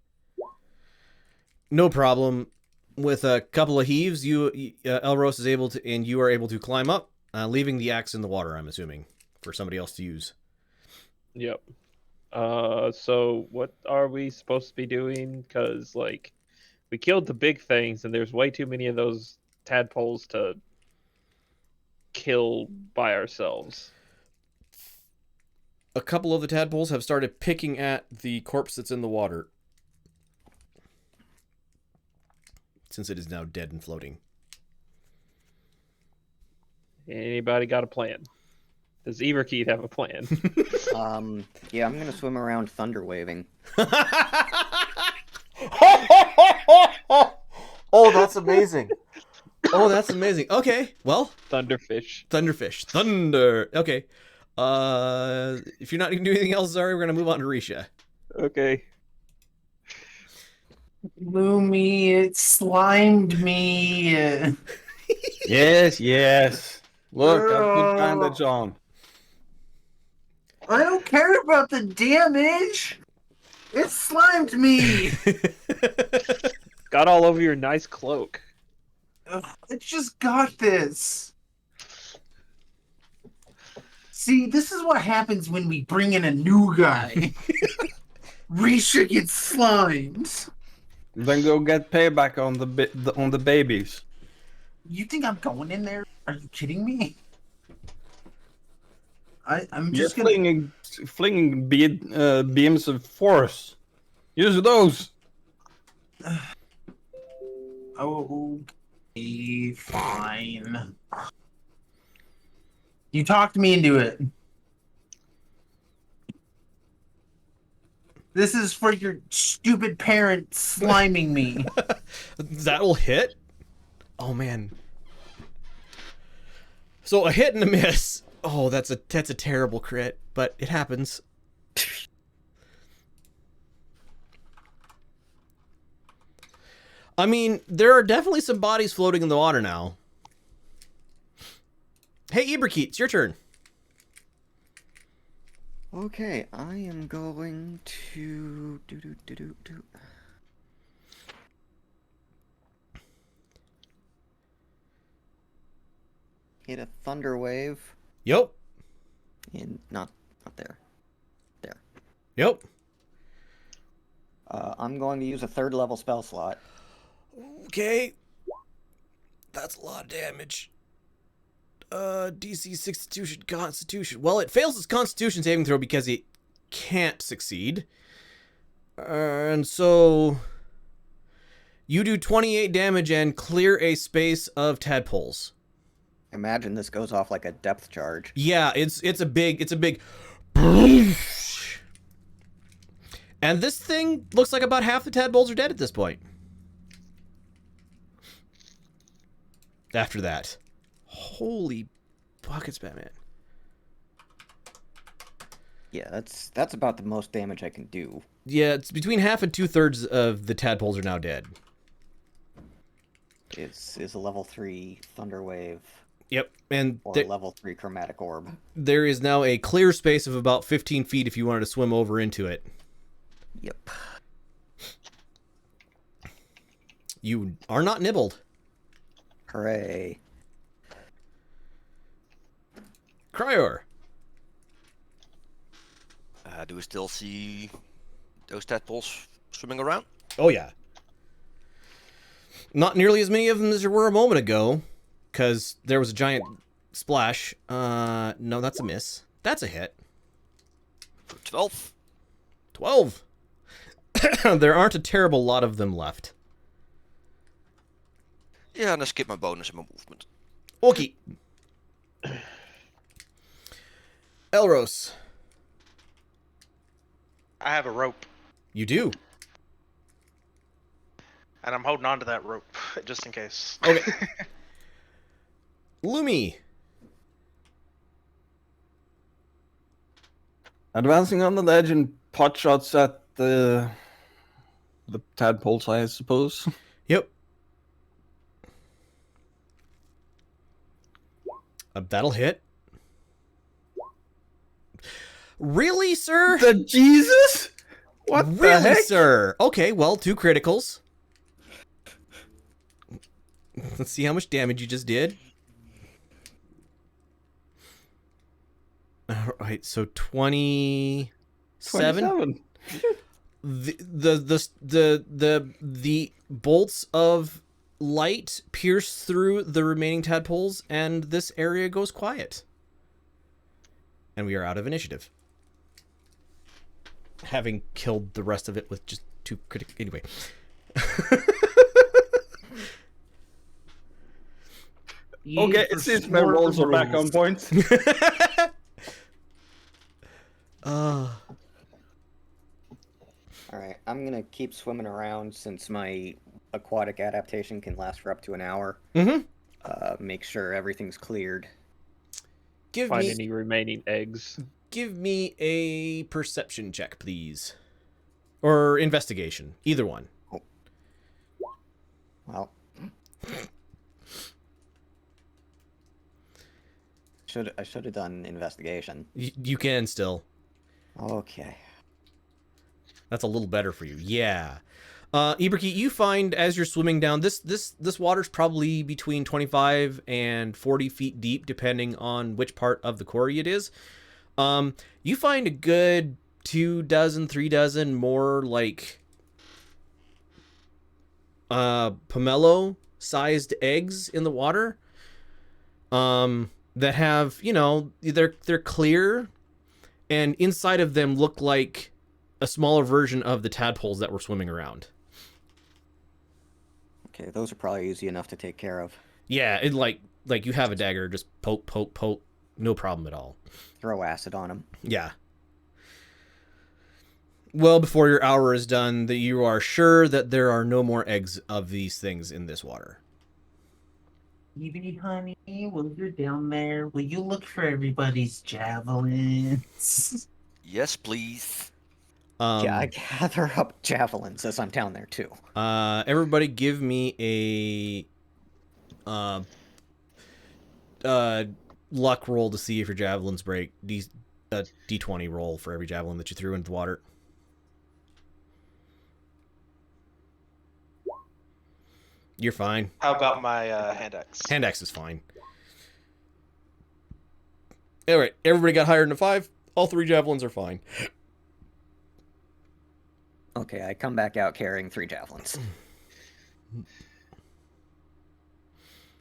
No problem. With a couple of heaves, Elros is able to, and you are able to climb up, leaving the axe in the water, I'm assuming, for somebody else to use. Yep. So what are we supposed to be doing? Because, like, we killed the big things, and there's way too many of those tadpoles to kill by ourselves. a couple of the tadpoles have started picking at the corpse that's in the water. Since it is now dead and floating. Anybody got a plan? Does Everkeith have a plan? Yeah, I'm gonna swim around thunder waving. Oh, that's amazing. Oh, that's amazing. Okay, well. Thunderfish. Thunderfish. Thunder. Okay. If you're not going to do anything else, Zari, we're going to move on to Risha. Okay. Lumi, it slimed me. Yes, yes. Look, I put bandage on. I don't care about the damage. It slimed me. Got all over your nice cloak. It just got this. See, this is what happens when we bring in a new guy. Risha gets slimed. Then go get payback on the babies. You think I'm going in there? Are you kidding me? I'm You're just gonna... flinging beams of force. Use those. Okay, fine. You talked me into it. This is for your stupid parents sliming me. That will hit? Oh, man. So a hit and a miss. Oh, that's a terrible crit, but it happens. I mean, there are definitely some bodies floating in the water now. Hey, Iberkeet, it's your turn. Okay, I am going to hit a thunder wave. Yep. In not there. There. Yep. I'm going to use a 3rd level spell slot. Okay. That's a lot of damage. DC 62 Constitution. Well, it fails its Constitution saving throw because it can't succeed. And so you do 28 damage and clear a space of tadpoles. Imagine this goes off like a depth charge. Yeah, it's a big and this thing looks like about half the tadpoles are dead at this point. After that. Holy buckets, Batman. Yeah, that's about the most damage I can do. Yeah, it's between half and 2/3 of the tadpoles are now dead. Is a level 3 thunder wave. Yep, and or level 3 chromatic orb. There is now a clear space of about 15 feet if you wanted to swim over into it. Yep. You are not nibbled. Hooray. Cryor. Do we still see those tadpoles swimming around? Oh, yeah. Not nearly as many of them as there were a moment ago, because there was a giant splash. No, that's a miss. That's a hit. 12. 12. There aren't a terrible lot of them left. Yeah, and I skip my bonus in my movement. Okay. Elros. I have a rope, You do. and I'm holding on to that rope just in case. Okay. Lumi. Advancing on the ledge and pot shots at the tadpoles, I suppose. Yep. That'll hit. Really, sir? The Jesus? What really, the heck? sir? Okay, well, 2 criticals. Let's see how much damage you just did. All right, so 27. 27. The bolts of light pierce through the remaining tadpoles, and this area goes quiet. And we are out of initiative. having killed the rest of it with just 2 critical. Anyway. Okay, it seems my rolls are back on point. Alright, I'm gonna keep swimming around since my aquatic adaptation can last for up to an hour. Mm-hmm. Make sure everything's cleared. Find any remaining eggs. Give me a perception check, please. Or investigation. Either one. Oh. Well. I should have done investigation. You can still. Okay. That's a little better for you. Yeah. Ibriki, you find as you're swimming down, this water's probably between 25 and 40 feet deep, depending on which part of the quarry it is. You find a good 2 dozen, 3 dozen more like pomelo-sized eggs in the water. That have, you know, they're clear, and inside of them look like a smaller version of the tadpoles that were swimming around. Okay, those are probably easy enough to take care of. Yeah, it like you have a dagger, just poke, poke, poke, no problem at all. Throw acid on them. Yeah. Well, before your hour is done, that you are sure that there are no more eggs of these things in this water. Evie, honey, while you're down there, will you look for everybody's javelins? Yes, please. Yeah, I gather up javelins as I'm down there too. Everybody give me a luck roll to see if your javelins break. D20 roll for every javelin that you threw into water. You're fine. How about my hand axe? Hand axe is fine. All right, everybody got higher than a 5. All 3 javelins are fine. Okay, I come back out carrying 3 javelins.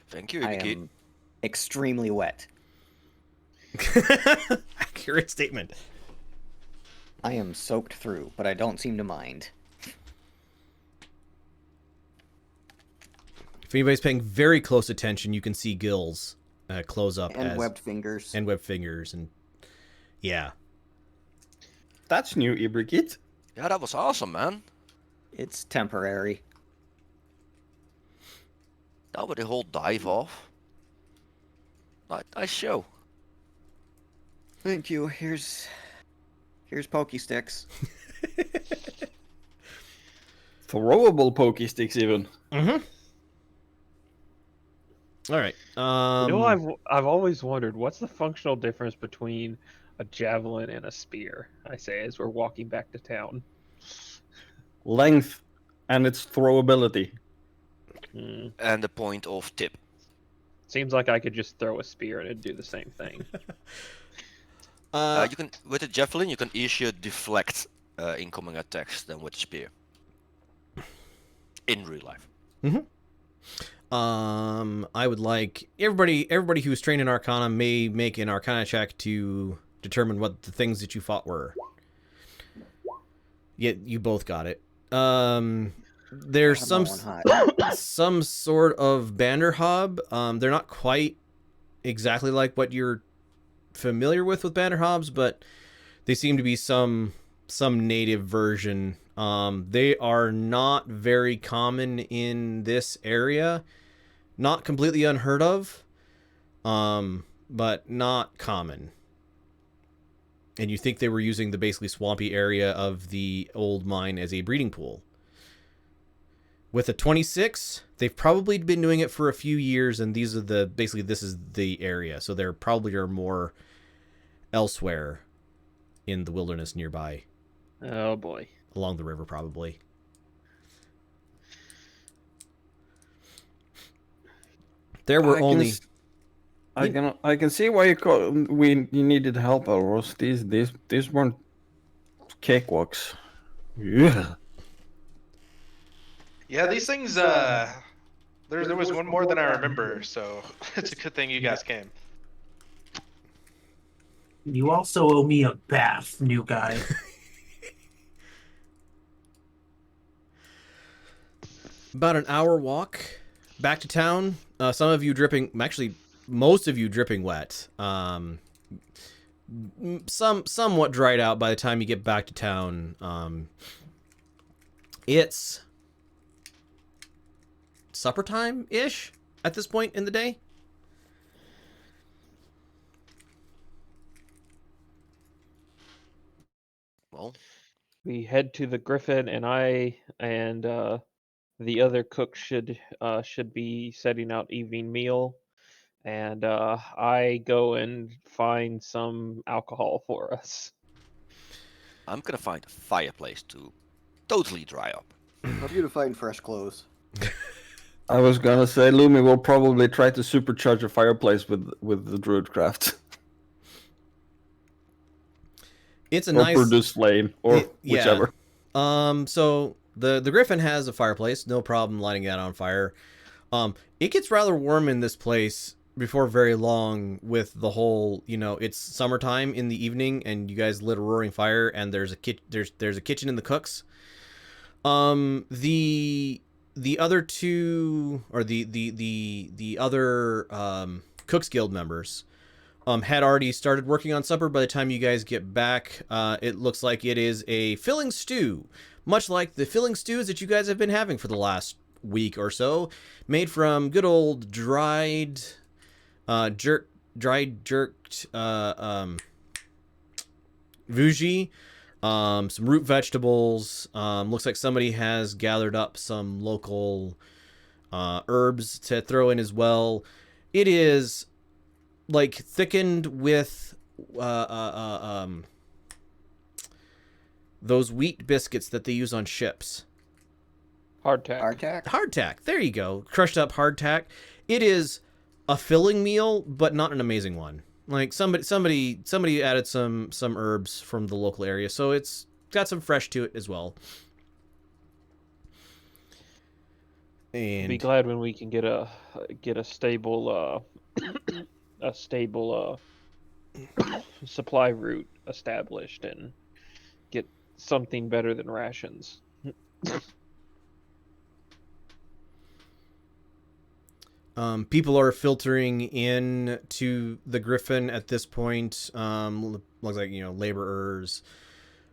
Thank you, I Kid. am extremely wet. Accurate statement. I am soaked through, but I don't seem to mind. If anybody's paying very close attention, you can see gills close up And webbed fingers. and webbed fingers, and yeah. That's new, Ibrikit. Yeah, that was awesome, man. It's temporary. Now with the whole dive off. Nice show. Thank you. Here's pokey sticks. Throwable pokey sticks, even. Mm-hmm. All right. You know, I've always wondered what's the functional difference between a javelin and a spear. I say as we're walking back to town. Length and its throwability. And the point of tip. Seems like I could just throw a spear and it'd do the same thing. You can with the javelin you can easier deflect incoming attacks than with the spear. In real life. Mm-hmm. I would like everybody who's trained in Arcana may make an Arcana check to determine what the things that you fought were. Yeah, you both got it. There's some sort of Banderhob. They're not quite exactly like what you're familiar with Banderhobs, but they seem to be some native version. They are not very common in this area. Not completely unheard of, but not common. And you think they were using the basically swampy area of the old mine as a breeding pool. With a 26, they've probably been doing it for a few years, and this is the area. So there probably are more elsewhere in the wilderness nearby. Oh boy. Along the river, probably. There were I can see why you needed help, Elros. These weren't cakewalks. Yeah. Yeah, these things. There was one more than I remember, so it's a good thing you guys came. You also owe me a bath, new guy. about an hour walk back to town. Some of you dripping, actually, most of you dripping wet. Somewhat dried out by the time you get back to town. It's supper time ish at this point in the day. Well, We head to the Griffin, and I and the other cook should be setting out evening meal, and I go and find some alcohol for us. I'm gonna find a fireplace to totally dry up. Hope you to find fresh clothes. I was gonna say Lumi will probably try to supercharge a fireplace with the Druidcraft. It's a Or nice produce flame, or yeah. whichever. So the Griffin has a fireplace, no problem lighting that on fire. It gets rather warm in this place before very long with the whole, it's summertime in the evening and you guys lit a roaring fire and there's a kitchen in the cooks. The other two, or the other Cooks Guild members had already started working on supper. By the time you guys get back, it looks like it is a filling stew, much like the filling stews that you guys have been having for the last week or so, made from good old dried jerked vuji, some root vegetables. Looks like somebody has gathered up some local herbs to throw in as well. It is like thickened with those wheat biscuits that they use on ships. Hardtack. Hardtack. There you go. Crushed up hardtack. It is a filling meal, but not an amazing one. Like somebody added some herbs from the local area, so it's got some fresh to it as well. And Be glad when we can get a stable supply route established and get something better than rations. People are filtering in to the Griffin at this point. Looks like, laborers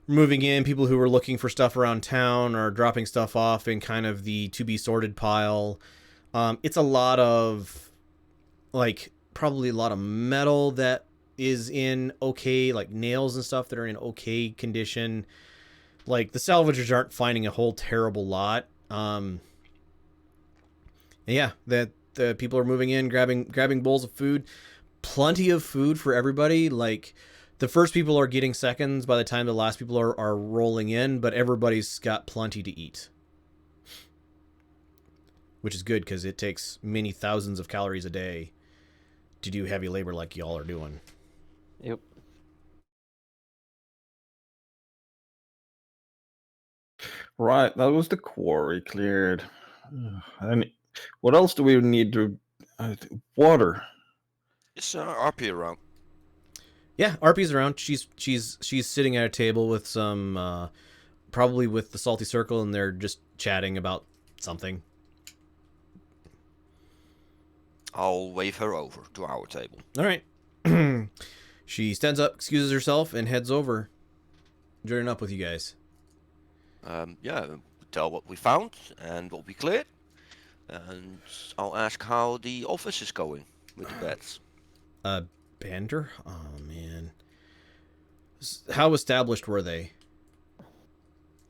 moving in. People who are looking for stuff around town are dropping stuff off in kind of the to be sorted pile. It's a lot of, probably a lot of metal that is in okay, like nails and stuff that are in okay condition. Like the salvagers aren't finding a whole terrible lot. Yeah, the people are moving in, grabbing bowls of food. Plenty of food for everybody. Like the first people are getting seconds by the time the last people are rolling in, but everybody's got plenty to eat. Which is good because it takes many thousands of calories a day to do heavy labor like y'all are doing. Yep. Right, that was the quarry cleared. And what else do we need to... water. Is RP around? Yeah, RP's around. She's sitting at a table with some, probably with the Salty Circle, and they're just chatting about something. I'll wave her over to our table. All right. She stands up, excuses herself, and heads over, joining up with you guys. Yeah, tell what we found and what we cleared. And I'll ask how the office is going with the beds. Bander? Oh, man. How established were they?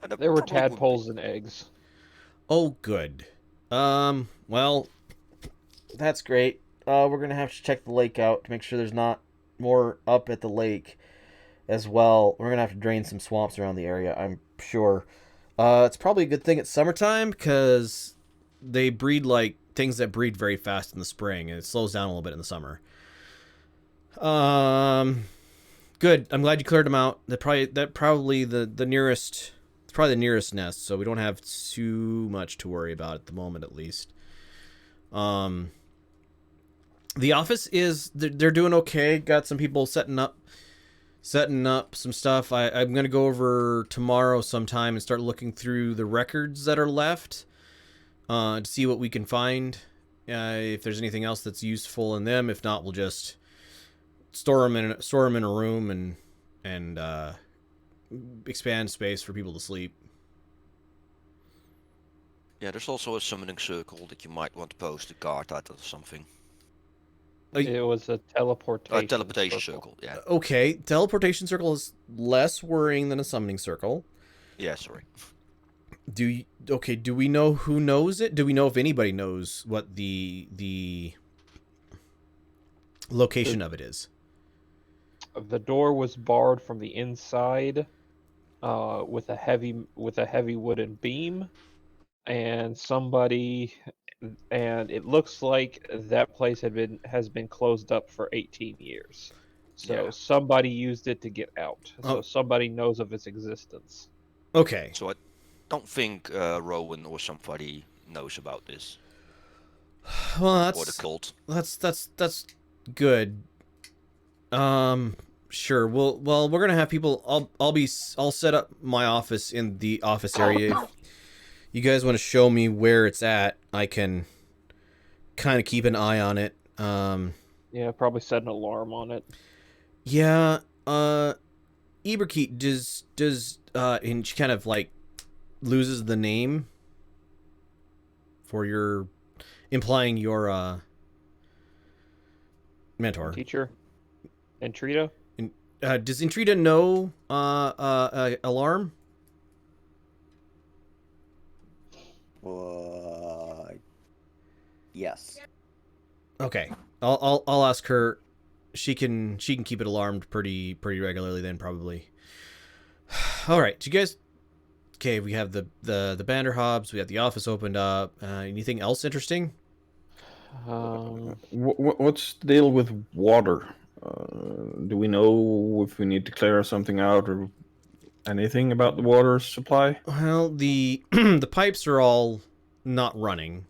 There were Probably would be. tadpoles and eggs. Oh, good. Well, that's great. We're going to have to check the lake out to make sure there's not more up at the lake as well. We're going to have to drain some swamps around the area, I'm sure. It's probably a good thing it's summertime because they breed like things that breed very fast in the spring, and it slows down a little bit in the summer. Good. I'm glad you cleared them out. Probably the nearest. It's probably the nearest nest, so we don't have too much to worry about at the moment, at least. The office is they're doing okay. Got some people setting up some stuff. I'm gonna go over tomorrow sometime and start looking through the records that are left. to see what we can find. If there's anything else that's useful in them. If not, we'll just store them in a room and expand space for people to sleep. Yeah, there's also a summoning circle that you might want to post a card at or something. It was a teleportation. Teleportation circle, yeah. Okay, teleportation circle is less worrying than a summoning circle. Yeah, sorry. Do we know who knows it? Do we know if anybody knows what the location of it is? The door was barred from the inside, with a heavy wooden beam, and it looks like that place has been closed up for 18 years. So Yeah. somebody used it to get out. Oh. So somebody knows of its existence. Okay. So I don't think Rowan or somebody knows about this. Well, Or the cult. that's good. Sure. Well, we're gonna have people. I'll set up my office in the office area. If you guys want to show me where it's at, I can kind of keep an eye on it. Yeah, probably set an alarm on it. Yeah. Eberkeet does and she kind of like loses the name for your implying your mentor. Teacher? Entreta? Does Entreta know alarm? Yes. Okay. I'll ask her. She can keep it alarmed pretty regularly then probably. All right. Do you guys? Okay, we have the Banderhobs. We have the office opened up. Anything else interesting? What's the deal with water? Do we know if we need to clear something out or anything about the water supply? Well, the the pipes are all not running,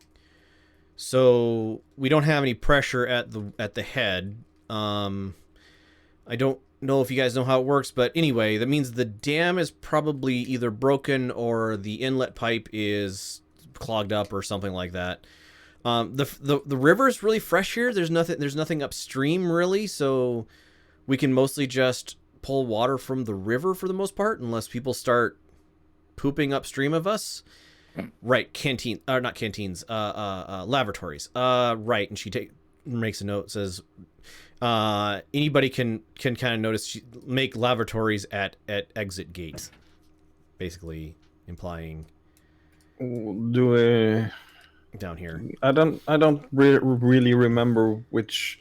so we don't have any pressure at the head. I don't know if you guys know how it works, but anyway, that means the dam is probably either broken or the inlet pipe is clogged up or something like that. The river is really fresh here. There's nothing upstream really, so we can mostly just pull water from the river for the most part, unless people start pooping upstream of us. Right, not canteens, lavatories. Right, and she makes a note, says anybody can kind of notice make lavatories at exit gates, basically implying down here. I don't really remember which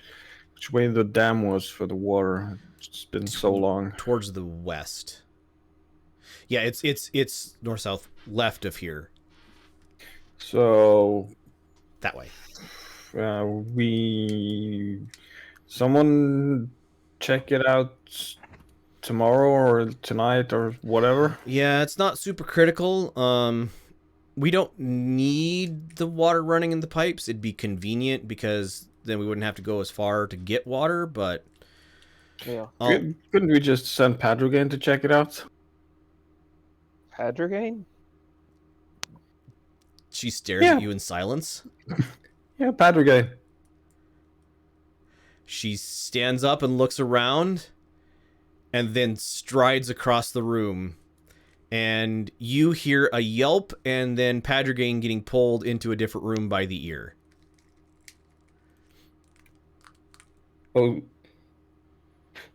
way the dam was for the water. It's been so long. Towards the west. Yeah, it's north south left of here. So that way. Someone check it out tomorrow or tonight or whatever. Yeah, it's not super critical. We don't need the water running in the pipes. It'd be convenient because then we wouldn't have to go as far to get water, but yeah. Couldn't we just send Padrogain to check it out? Padrogain? She stares at you in silence. Yeah, Padrogain. She stands up and looks around and then strides across the room. And you hear a yelp and then Padrogain getting pulled into a different room by the ear. Oh,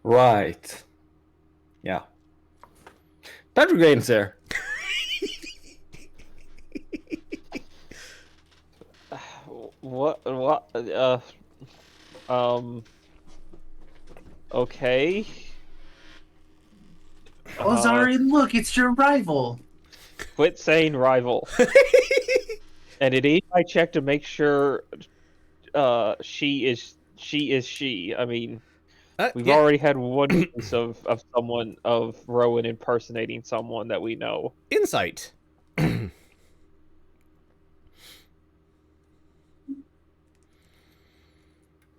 right. Yeah. Padrogain's there. What? Okay. Ozarian, look, it's your rival. Quit saying rival. And indeed, I checked to make sure she is she. I mean, we've already had one case of Rowan impersonating someone that we know. Insight.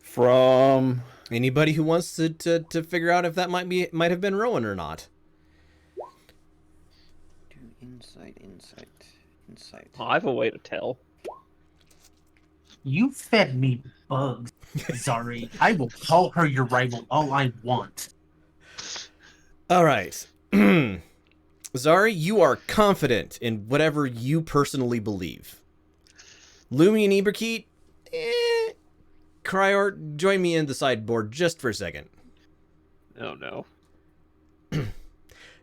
From anybody who wants to figure out if that might have been Rowan or not. Do insight. I have a way to tell. You fed me bugs, Zari. I will call her your rival all I want. All right. Zari, you are confident in whatever you personally believe. Lumi and Iberkeet, Cryort, join me in the sideboard just for a second. Oh no.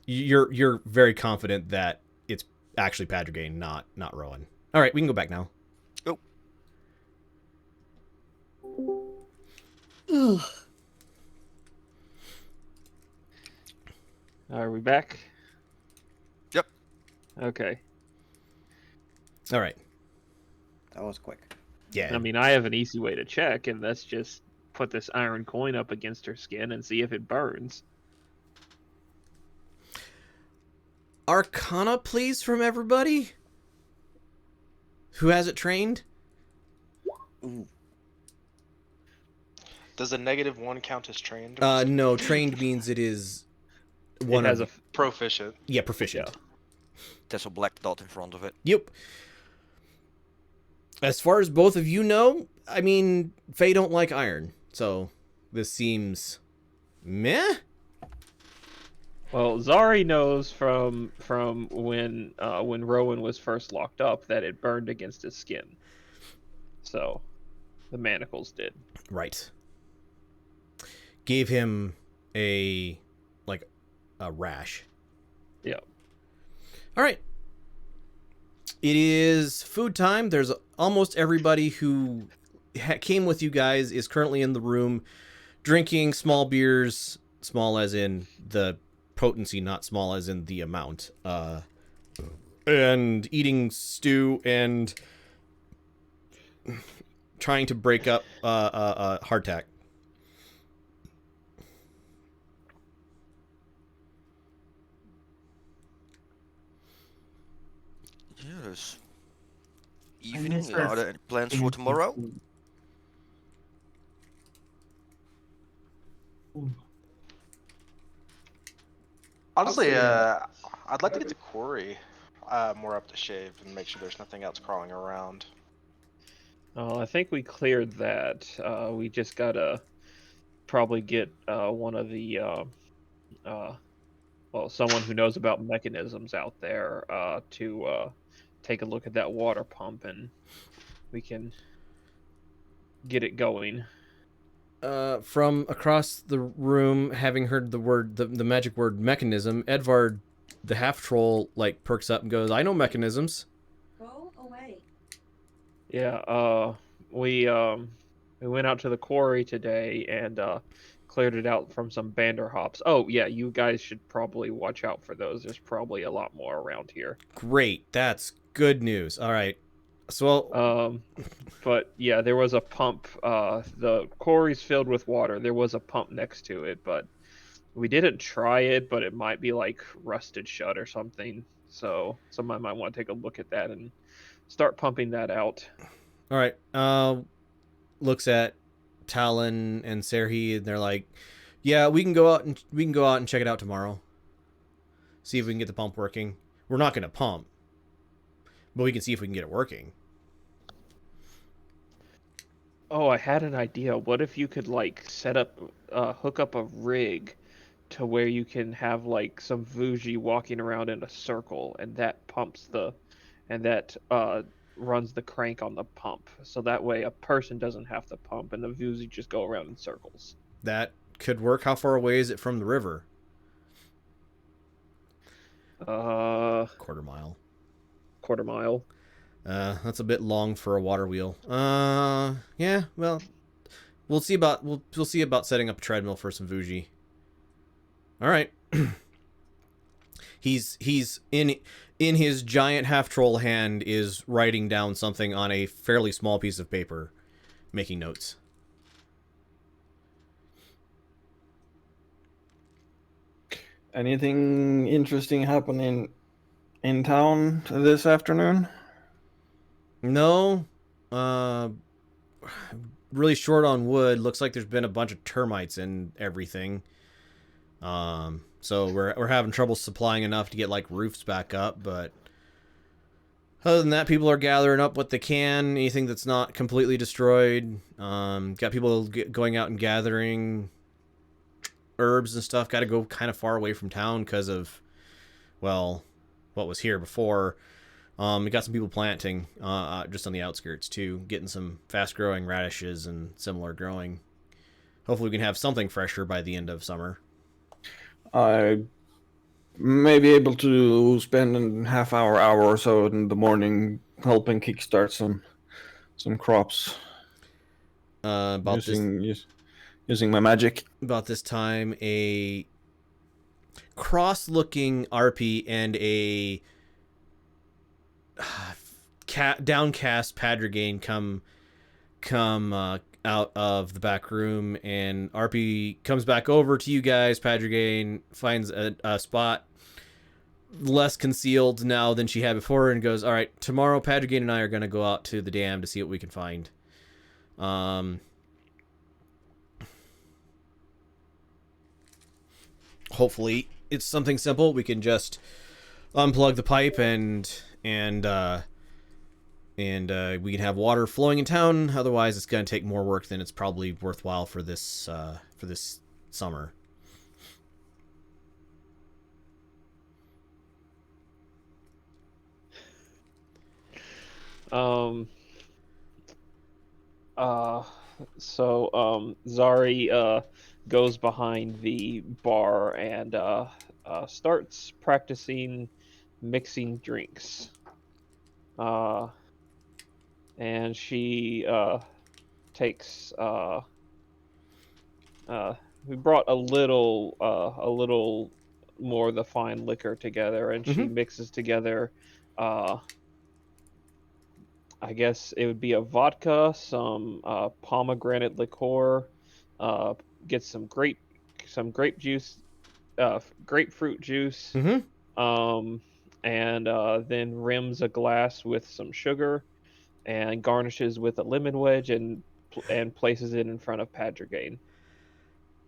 You're very confident that it's actually Padraigane, not Rowan. All right, we can go back now. Ugh. Are we back? Yep. Okay. All right. That was quick. Yeah. I mean, I have an easy way to check, and that's just put this iron coin up against her skin and see if it burns. Arcana, please, from everybody who has it trained. Ooh. Does a -1 count as trained? No, trained means it is one It has of Proficient. yeah, proficient. Yeah. There's a black dot in front of it. Yep. As far as both of you know, I mean, Fae don't like iron, so this seems meh. Well, Zari knows from when Rowan was first locked up that it burned against his skin. So, the manacles did. Right. Gave him a rash. Yeah. All right. It is food time. There's almost everybody who came with you guys is currently in the room drinking small beers, small as in the potency, not small as in the amount, and eating stew and trying to break up hardtack. Yes. I Evening. miss that Are there any plans for fancy tomorrow? food. Ooh. Honestly, Yeah. I'd like to get the quarry more up to shape and make sure there's nothing else crawling around. Oh, I think we cleared that. We just gotta probably get one of the someone who knows about mechanisms out there to take a look at that water pump, and we can get it going. From across the room, having heard the magic word mechanism, Edvard, the half troll, perks up and goes, "I know mechanisms." Go away. Yeah, we went out to the quarry today and cleared it out from some banderhops. Oh yeah, you guys should probably watch out for those. There's probably a lot more around here. Great, that's good news. All right, so But yeah, there was a pump. The quarry's filled with water. There was a pump next to it, but we didn't try it. But it might be rusted shut or something. So somebody might want to take a look at that and start pumping that out. all right. Looks at Talon and Serhi, and they're like, "Yeah, we can go out and check it out tomorrow. See if we can get the pump working. We're not gonna pump, but we can see if we can get it working." Oh, I had an idea. What if you could set up, hook up a rig to where you can have some Vuji walking around in a circle, and that runs the crank on the pump, so that way a person doesn't have to pump, and the Vuji just go around in circles. That could work. How far away is it from the river? Quarter mile. That's a bit long for a water wheel. Yeah. Well, we'll see about setting up a treadmill for some Vuji. All right. He's in his giant half troll hand is writing down something on a fairly small piece of paper, making notes. Anything interesting happening in town this afternoon? No. Really short on wood. Looks like there's been a bunch of termites and everything. So we're having trouble supplying enough to get roofs back up, but Other than that, people are gathering up what they can, anything that's not completely destroyed. Got people going out and gathering herbs and stuff. Got to go kind of far away from town because of, well, what was here before. We got some people planting just on the outskirts too, getting some fast-growing radishes and similar growing. Hopefully we can have something fresher by the end of summer. I may be able to spend a hour or so in the morning helping kickstart some crops using my magic. About this time, a cross-looking RP and a downcast Padragain come out of the back room, and RP comes back over to you guys. Padragain finds a spot less concealed now than she had before and goes, all right, tomorrow Padragain and I are going to go out to the dam to see what we can find. Hopefully it's something simple. We can just unplug the pipe and we can have water flowing in town. Otherwise, it's going to take more work than it's probably worthwhile for this summer. Zari goes behind the bar and starts practicing mixing drinks. And she takes we brought a little more of the fine liquor together, and she mixes together I guess it would be a vodka, some pomegranate liqueur, get some grape juice, grapefruit juice, and then rims a glass with some sugar, and garnishes with a lemon wedge, and places it in front of Padragain.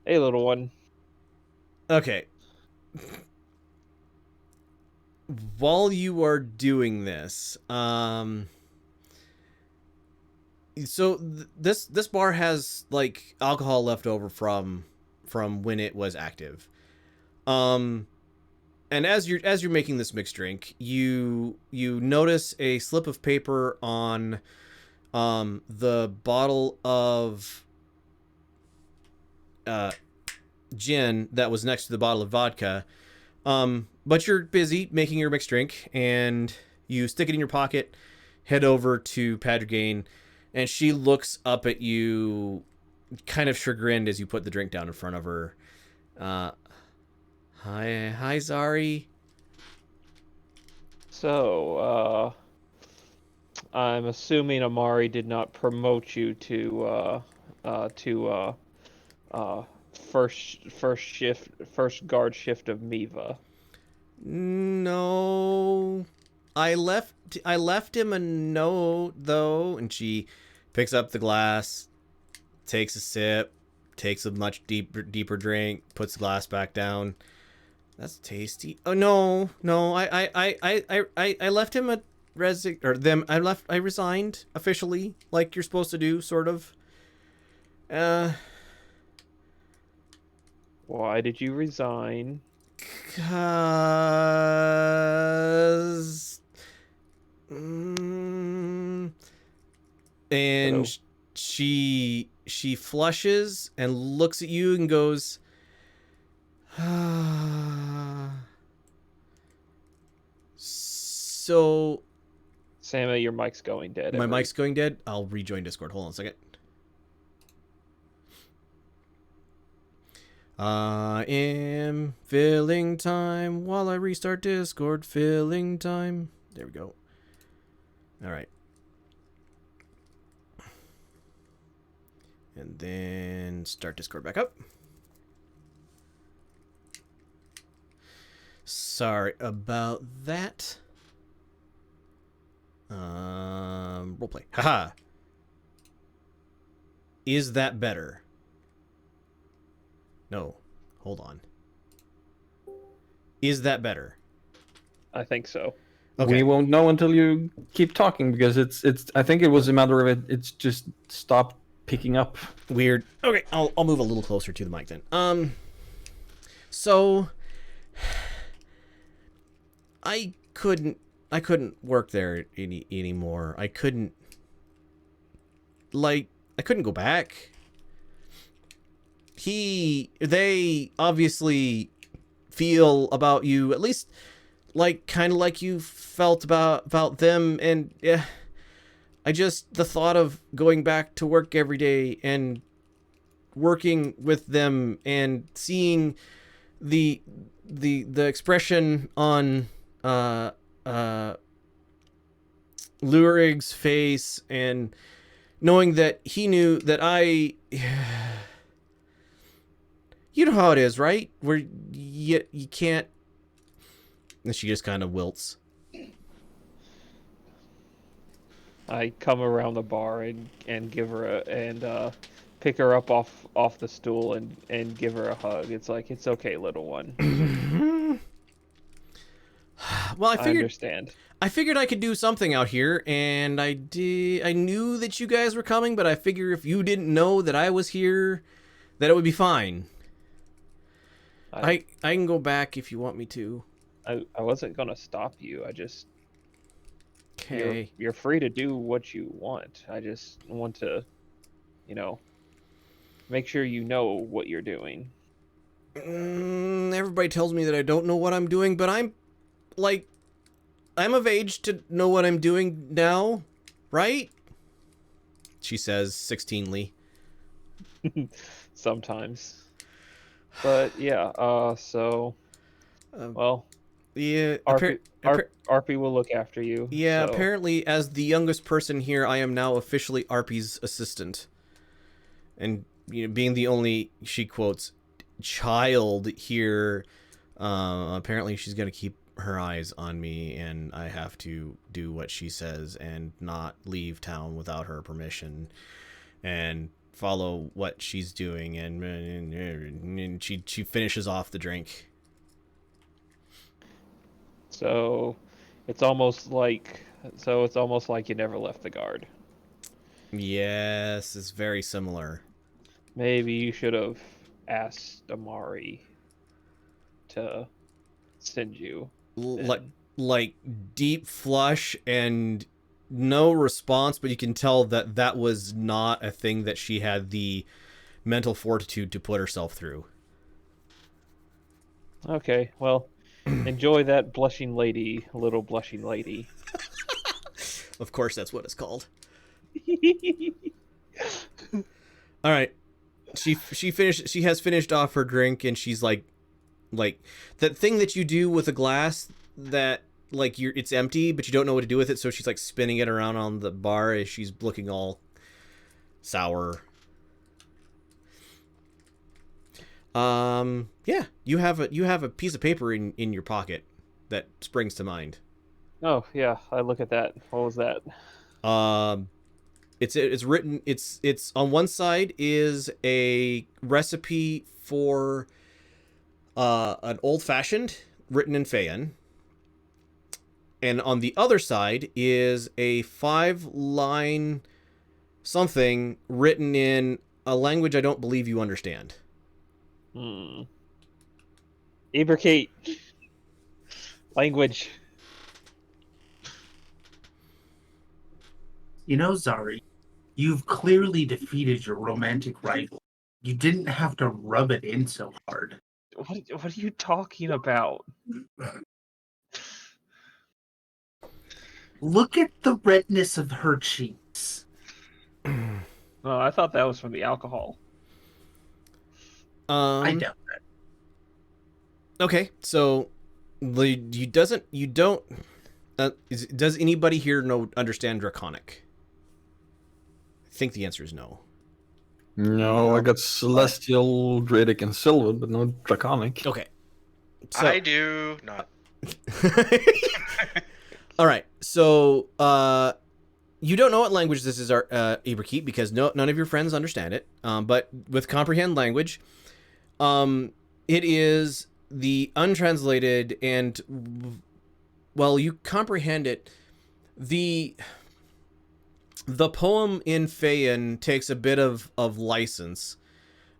Hey, little one. Okay. While you are doing this, so this bar has like alcohol left over from when it was active. And as you're making this mixed drink, you notice a slip of paper on the bottle of gin that was next to the bottle of vodka. But you're busy making your mixed drink, and you stick it in your pocket, head over to Padragain, and she looks up at you, kind of chagrined as you put the drink down in front of her. Hi, Zari. So, I'm assuming Amari did not promote you to first guard shift of Miva. No, I left him a note though, and she picks up the glass, takes a sip, takes a much deeper drink, puts the glass back down. That's tasty. Oh no, I left him a I resigned officially, like you're supposed to do, sort of. Why did you resign? Cause and Hello. she flushes and looks at you and goes, so Sammy, your mic's going dead. my mic's going dead. I'll rejoin Discord. Hold on a second. I am filling time while I restart Discord. Filling time. There we go. All right. And then start Discord back up. Sorry about that. Roleplay. Haha. Is that better? No. Hold on. Is that better? I think so. Okay. We won't know until you keep talking because it's. I think it was a matter of it's just stopped picking up. Weird. Okay, I'll move a little closer to the mic then. So I couldn't work there anymore. I couldn't go back. They obviously feel about you, at least kind of like you felt about them, and yeah, the thought of going back to work every day and working with them and seeing the expression on Lurig's face, and knowing that he knew that you know how it is, right? Where you can't. And she just kind of wilts. I come around the bar and give her pick her up off the stool and give her a hug. It's like, it's okay, little one. Well, I understand. I figured I could do something out here, and I did. I knew that you guys were coming, but I figure if you didn't know that I was here, that it would be fine. I can go back if you want me to. I wasn't gonna stop you. Okay. You're free to do what you want. I just want to, make sure you know what you're doing. Everybody tells me that I don't know what I'm doing, but I'm of age to know what I'm doing now, right? She says 16ly. Sometimes. But yeah, well, yeah, Arpy will look after you. Yeah, so. Apparently, as the youngest person here, I am now officially Arpy's assistant. And being the only, she quotes, child here, apparently she's going to keep her eyes on me, and I have to do what she says and not leave town without her permission, and follow what she's doing, and she finishes off the drink. So it's almost like you never left the guard. Yes, it's very similar. Maybe you should have asked Amari to send you. Like deep flush and no response, but you can tell that was not a thing that she had the mental fortitude to put herself through. Okay, well, enjoy that blushing lady, little blushing lady. Of course, that's what it's called. All right, she has finished off her drink, and she's like that thing that you do with a glass that it's empty, but you don't know what to do with it. So she's like spinning it around on the bar as she's looking all sour. Yeah, you have a piece of paper in your pocket that springs to mind. Oh yeah, I look at that. What was that? It's written. It's on one side is a recipe for an old fashioned written in Feyan, and on the other side is a 5-line something written in a language I don't believe you understand. Ibercate. Language. Zari, you've clearly defeated your romantic rival. You didn't have to rub it in so hard. What are you talking about? Look at the redness of her cheeks. Oh, I thought that was from the alcohol. I doubt that. Okay, so does anybody here understand Draconic? I think the answer is no. No, I got Celestial, Dradic, and Sylvan, but no Draconic. Okay. So, I do not. all right. So, you don't know what language this is, Iberkeet, because none of your friends understand it. But with comprehend language, it is the untranslated and well, you comprehend it. The poem in Feyan takes a bit of license,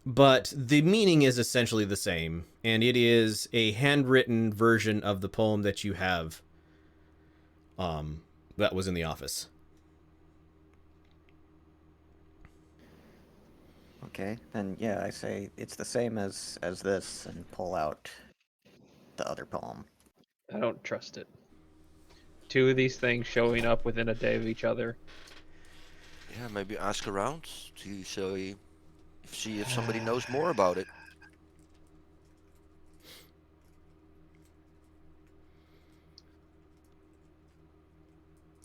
but the meaning is essentially the same, and it is a handwritten version of the poem that you have that was in the office. Okay, then yeah, I say it's the same as this, and pull out the other poem. I don't trust it. Two of these things showing up within a day of each other. Yeah, maybe ask around to see if somebody knows more about it.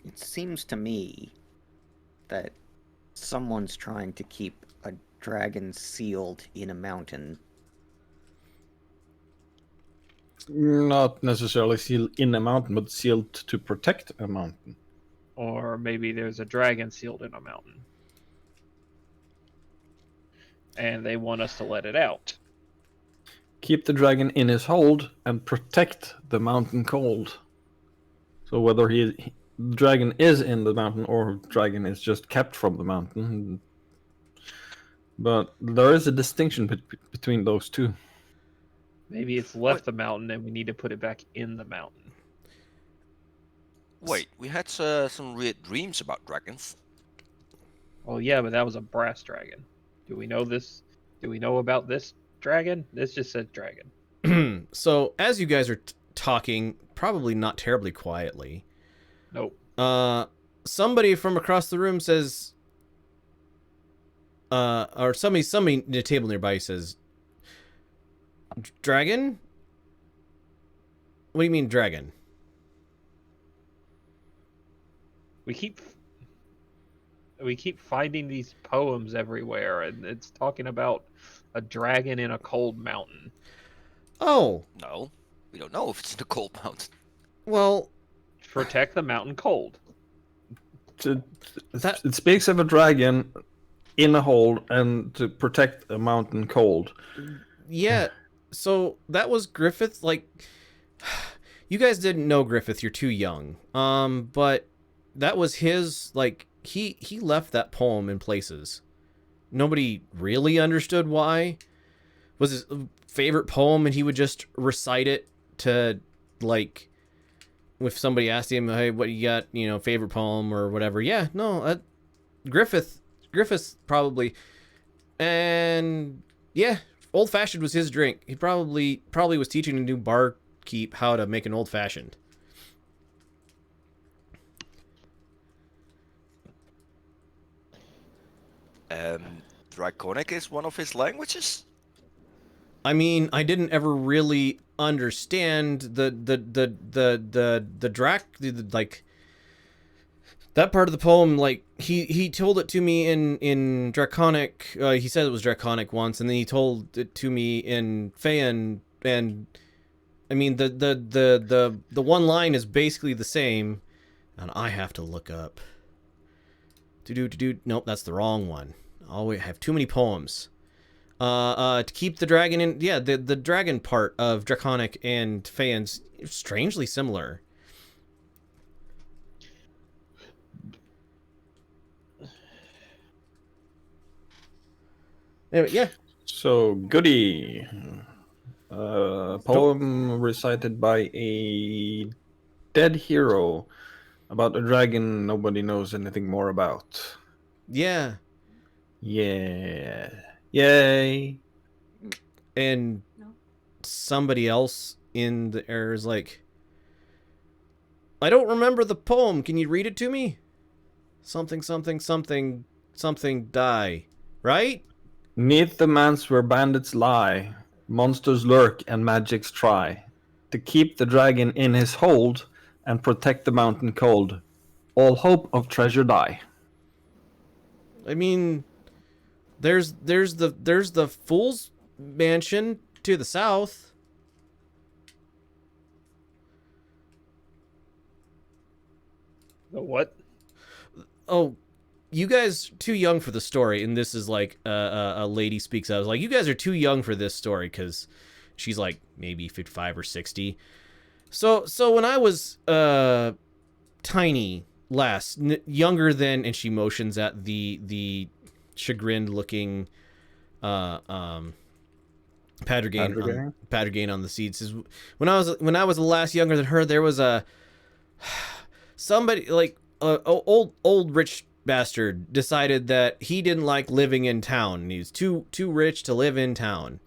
It seems to me that someone's trying to keep a dragon sealed in a mountain. Not necessarily sealed in a mountain, but sealed to protect a mountain. Or maybe there's a dragon sealed in a mountain. And they want us to let it out. Keep the dragon in his hold and protect the mountain cold. So whether the dragon is in the mountain or dragon is just kept from the mountain, but there is a distinction between those two. Maybe it's left the mountain and we need to put it back in the mountain. Wait, we had some weird dreams about dragons. Oh yeah, but that was a brass dragon. Do we know this? Do we know about this dragon? This just said dragon. So as you guys are talking, probably not terribly quietly, Nope. somebody from across the room says, or somebody at a table nearby says, "Dragon? What do you mean, dragon?" We keep finding these poems everywhere, and it's talking about a dragon in a cold mountain. Oh, No, we don't know if it's in the cold mountain. well, Protect the mountain cold. It speaks of a dragon in a hold and to protect a mountain cold. yeah. So that was Griffith. Like, you guys didn't know Griffith. You're too young. But that was his. Like, he left that poem in places. Nobody really understood why. It was his favorite poem, and he would just recite it to, like, if somebody asked him, "Hey, what you got? You know, favorite poem or whatever?" Yeah, no, Griffith's probably, and yeah, old fashioned was his drink. He probably was teaching a new barkeep how to make an old fashioned. Draconic is one of his languages? I mean, I didn't ever really understand the like that part of the poem. Like he told it to me in Draconic. He said it was Draconic once, and then he told it to me in Feyan. And I mean, the one line is basically the same, and I have to look up. Nope, that's the wrong one. Oh, we have too many poems. To keep the dragon in, yeah, the dragon part of Draconic and Feyan's strangely similar. Anyway, yeah. So, Goody. Poem recited by a dead hero about a dragon nobody knows anything more about. Yeah. Yeah. Yay. And somebody else in the air is like, "I don't remember the poem. Can you read it to me? Something, something, something, something, die. Right? 'Neath the manse where bandits lie, monsters lurk and magics try to keep the dragon in his hold and protect the mountain cold. All hope of treasure die.' I mean, there's the Fool's Mansion to the south. The what? Oh, you guys too young for the story, and this is like a lady speaks out. I was like, you guys are too young for this story, because she's like maybe 55 or 60. So when I was tiny, younger than, and she motions at the chagrined looking Padragain on the seat, says, when I was a last younger than her, there was a somebody like old rich bastard decided that he didn't like living in town. He was too rich to live in town,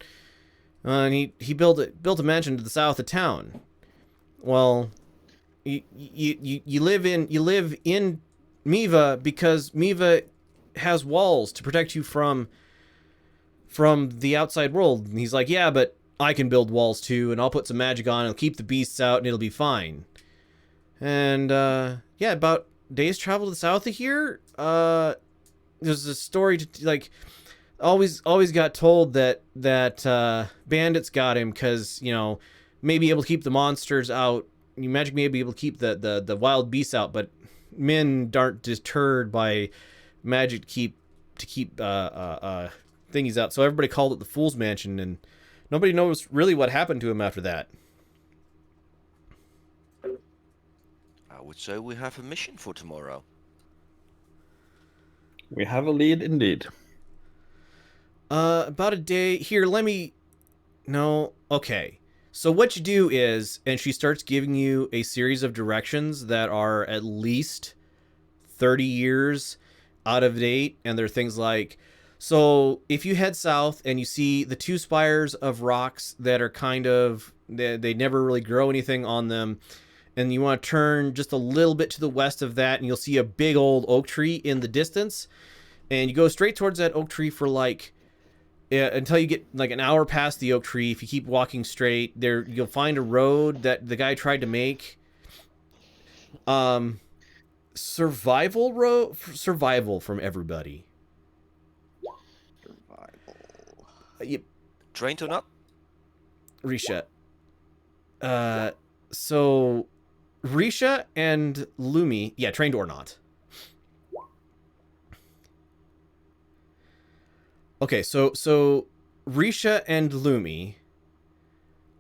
and he built a mansion to the south of town. Well, you live in Miva because Miva has walls to protect you from the outside world. And he's like, yeah, but I can build walls too, and I'll put some magic on, it'll keep the beasts out, and it'll be fine. And yeah, about days travel to the south of here, there's a story to, like, always got told that bandits got him because, you know, may be able to keep the monsters out. Magic may be able to keep the wild beasts out, but men aren't deterred by magic to keep thingies out. So everybody called it the Fool's Mansion, and nobody knows really what happened to him after that. I would say we have a mission for tomorrow. We have a lead indeed. About a day here. No. Okay. So what you do is, and she starts giving you a series of directions that are at least 30 years out of date, and they're things like, so if you head south and you see the two spires of rocks that are kind of, they never really grow anything on them, and you want to turn just a little bit to the west of that, and you'll see a big old oak tree in the distance, and you go straight towards that oak tree for like, until you get like an hour past the oak tree. If you keep walking straight there, you'll find a road that the guy tried to make. Survival from everybody. Survival. Train to up. Risha. So Risha and Lumi, yeah, trained or not. Okay, so Risha and Lumi,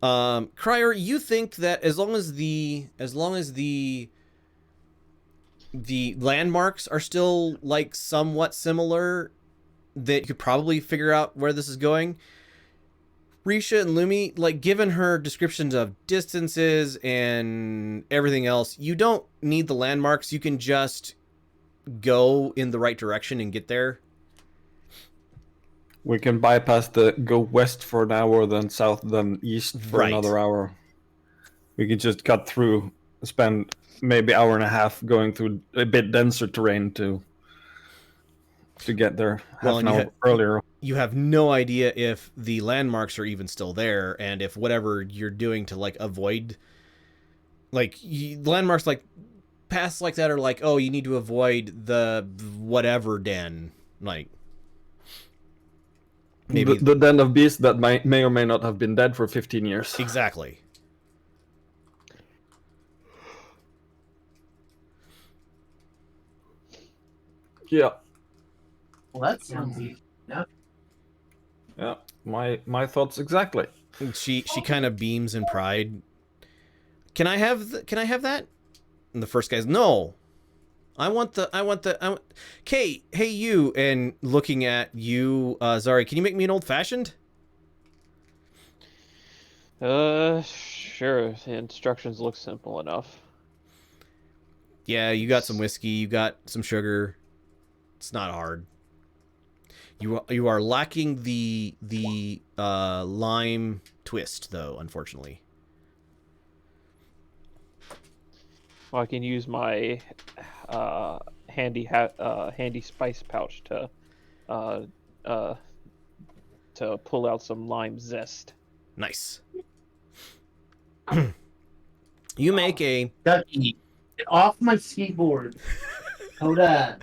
Crier, you think that as long as the landmarks are still like somewhat similar, that you could probably figure out where this is going. Risha and Lumi, like, given her descriptions of distances and everything else, you don't need the landmarks. You can just go in the right direction and get there. We can bypass the go west for an hour, then south, then east for Right. another hour. We can just cut through, spend maybe hour and a half going through a bit denser terrain to get there half an hour earlier. You have no idea if the landmarks are even still there, and if whatever you're doing to like avoid, like, landmarks like paths like that are like, oh, you need to avoid the whatever den, like. Maybe the den of beasts that may or may not have been dead for 15 years. Exactly. Yeah. Well, that sounds easy. Yeah. My thoughts exactly. She kind of beams in pride. Can I have that? And the first guy's, no. I want Kate, hey you, and looking at you, Zari, can you make me an old fashioned? Sure. The instructions look simple enough. Yeah, you got some whiskey, you got some sugar. It's not hard. You are lacking the lime twist though, unfortunately. Well, I can use my handy spice pouch to pull out some lime zest. Nice. You make a Ducky, get off my skateboard. Hold on.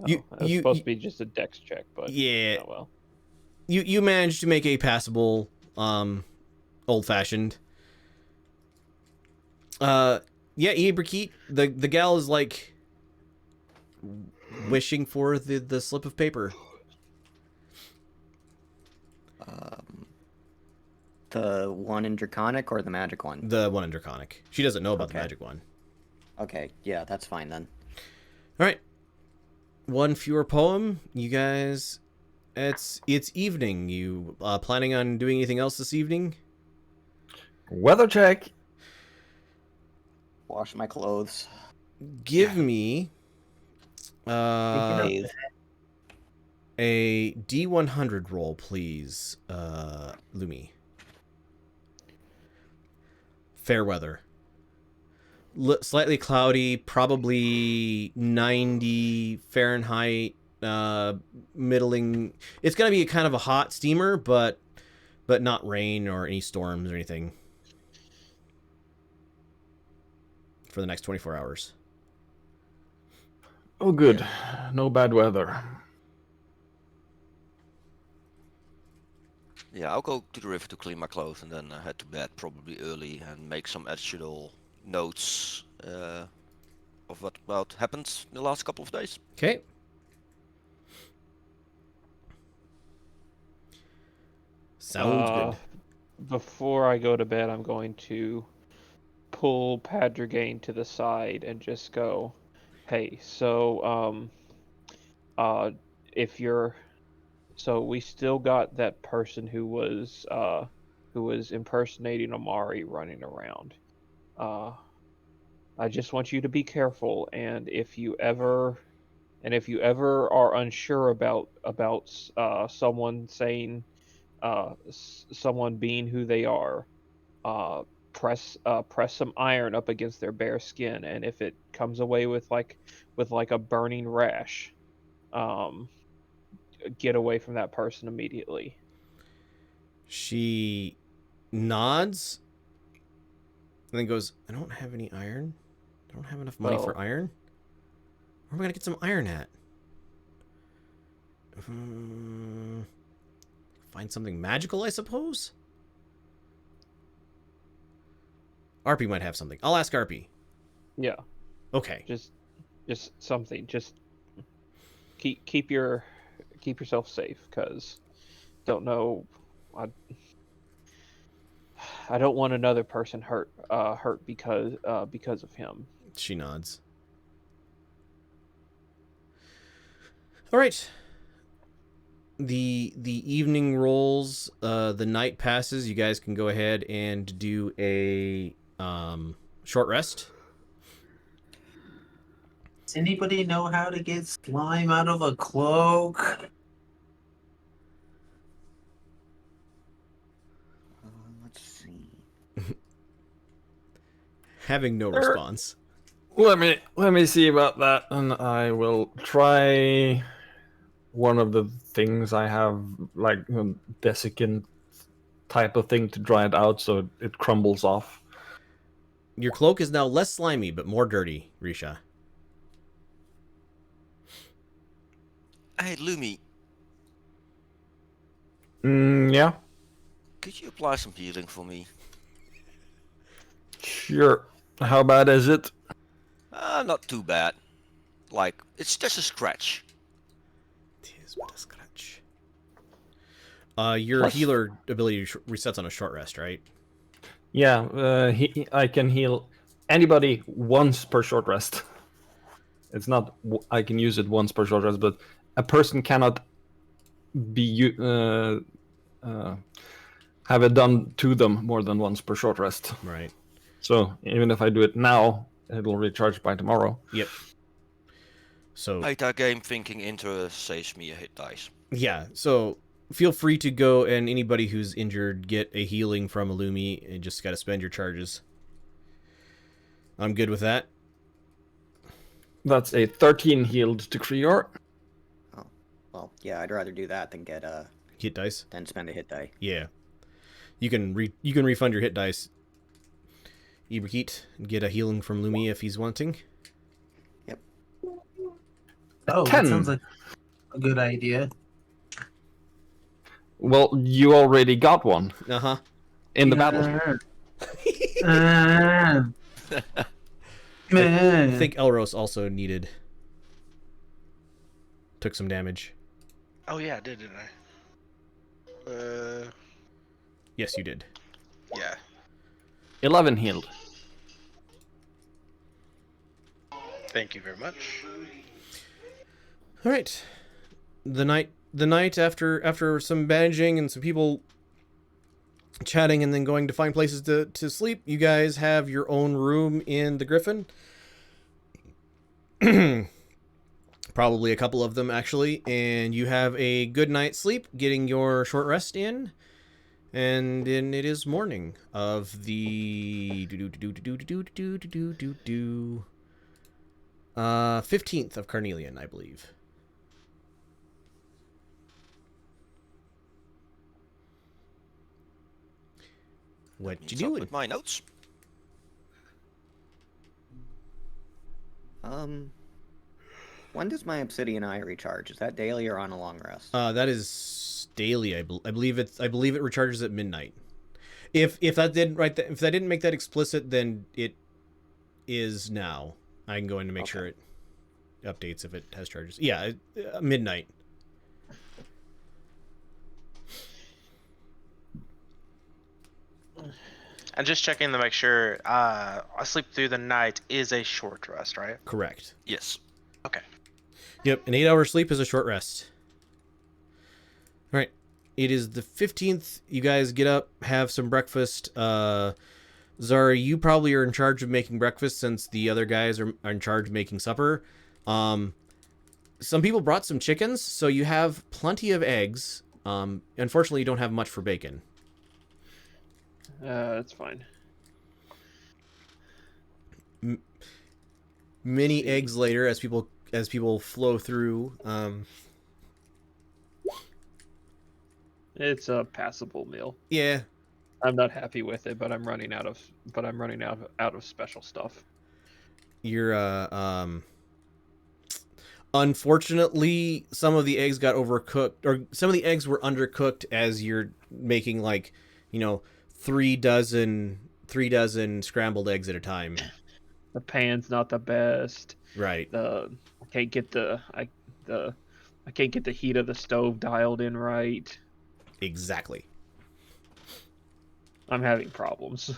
It's supposed to be just a dex check, but yeah. Oh well. You managed to make a passable old fashioned. Yeah, Ibrikit, the gal is like wishing for the slip of paper. The one in Draconic or the magic one? The one in Draconic. She doesn't know about the Okay. magic one. Okay, yeah, that's fine then. All right. One fewer poem. You guys, it's evening. You planning on doing anything else this evening? Weather check. Wash my clothes. Give me Bathe. a D100 roll, please, Lumi. Fair weather. Slightly cloudy, probably 90 Fahrenheit, middling. It's gonna be kind of a hot steamer, but not rain or any storms or anything for the next 24 hours. Oh, good. No bad weather. Yeah, I'll go to the river to clean my clothes and then head to bed probably early and make some additional notes of what happened in the last couple of days. Okay. Sounds good. Before I go to bed, I'm going to pull Padragain to the side and just go, "Hey, so if you're, so we still got that person who was impersonating Amari running around. I just want you to be careful, and if you ever are unsure about someone saying someone being who they are, press some iron up against their bare skin, and if it comes away with like a burning rash, get away from that person immediately." She nods and then goes, I don't have any iron. I don't have enough money for Well- iron. Where am I going to get some iron at? Find something magical, I suppose? Arpy might have something. I'll ask Arpy. Yeah, Okay. just something. Just keep yourself safe, because don't know. I don't want another person hurt because of him. She nods. All right. The evening rolls. The night passes. You guys can go ahead and do a short rest. Does anybody know how to get slime out of a cloak? Let's see. Having no response. Let me see about that, and I will try one of the things I have, like a desiccant type of thing to dry it out so it crumbles off. Your cloak is now less slimy but more dirty, Risha. Hey, Lumi, Yeah, could you apply some healing for me? sure. How bad is it? Not too bad. Like, it's just a scratch. Tis but a scratch. Your Plus- healer ability resets on a short rest, right? Yeah, I can heal anybody once per short rest. It's not I can use it once per short rest, but a person cannot be have it done to them more than once per short rest. Right. So even if I do it now, it'll recharge by tomorrow. Yep. So Meta game thinking intro saves me a hit dice. yeah, so feel free to go, and anybody who's injured get a healing from Illumi, and just got to spend your charges. I'm good with that. That's a 13 healed to Krior. Oh, well, yeah, I'd rather do that than get Hit dice. than spend a hit die. Yeah. You can refund your hit dice, Ibrahit, and get a healing from Lumi if he's wanting. Oh, 10. that sounds like a good idea. Well, you already got one Uh-huh. in the battle. I think Elros also took some damage. Oh yeah, I did, didn't I? Yes, you did. Yeah. 11 healed. Thank you very much. All right. The night after some bandaging and some people chatting and then going to find places to sleep, you guys have your own room in the Griffin. Probably a couple of them, actually. And you have a good night's sleep, getting your short rest in. And then it is morning of the 15th of Carnelian, I believe. What you Meets up doing? with my notes. When does my obsidian eye recharge? Is that daily or on a long rest? That is daily. I believe it recharges at midnight. If that didn't make that explicit, then it is now. I can go in to make sure it updates if it has charges. Yeah, midnight. And just checking to make sure, a sleep through the night is a short rest, right? Correct. Yes. Okay. Yep, an 8-hour sleep is a short rest. All right. It is the 15th. You guys get up, have some breakfast. Zara, you probably are in charge of making breakfast since the other guys are in charge of making supper. Some people brought some chickens, so you have plenty of eggs. Unfortunately, you don't have much for bacon. That's fine. Many eggs later, as people flow through. It's a passable meal. Yeah, I'm not happy with it, but I'm running out of special stuff. you're unfortunately, some of the eggs got overcooked, or some of the eggs were undercooked as you're making 3 dozen scrambled eggs at a time. The pan's not the best. Right. I can't get the heat of the stove dialed in right. Exactly. I'm having problems.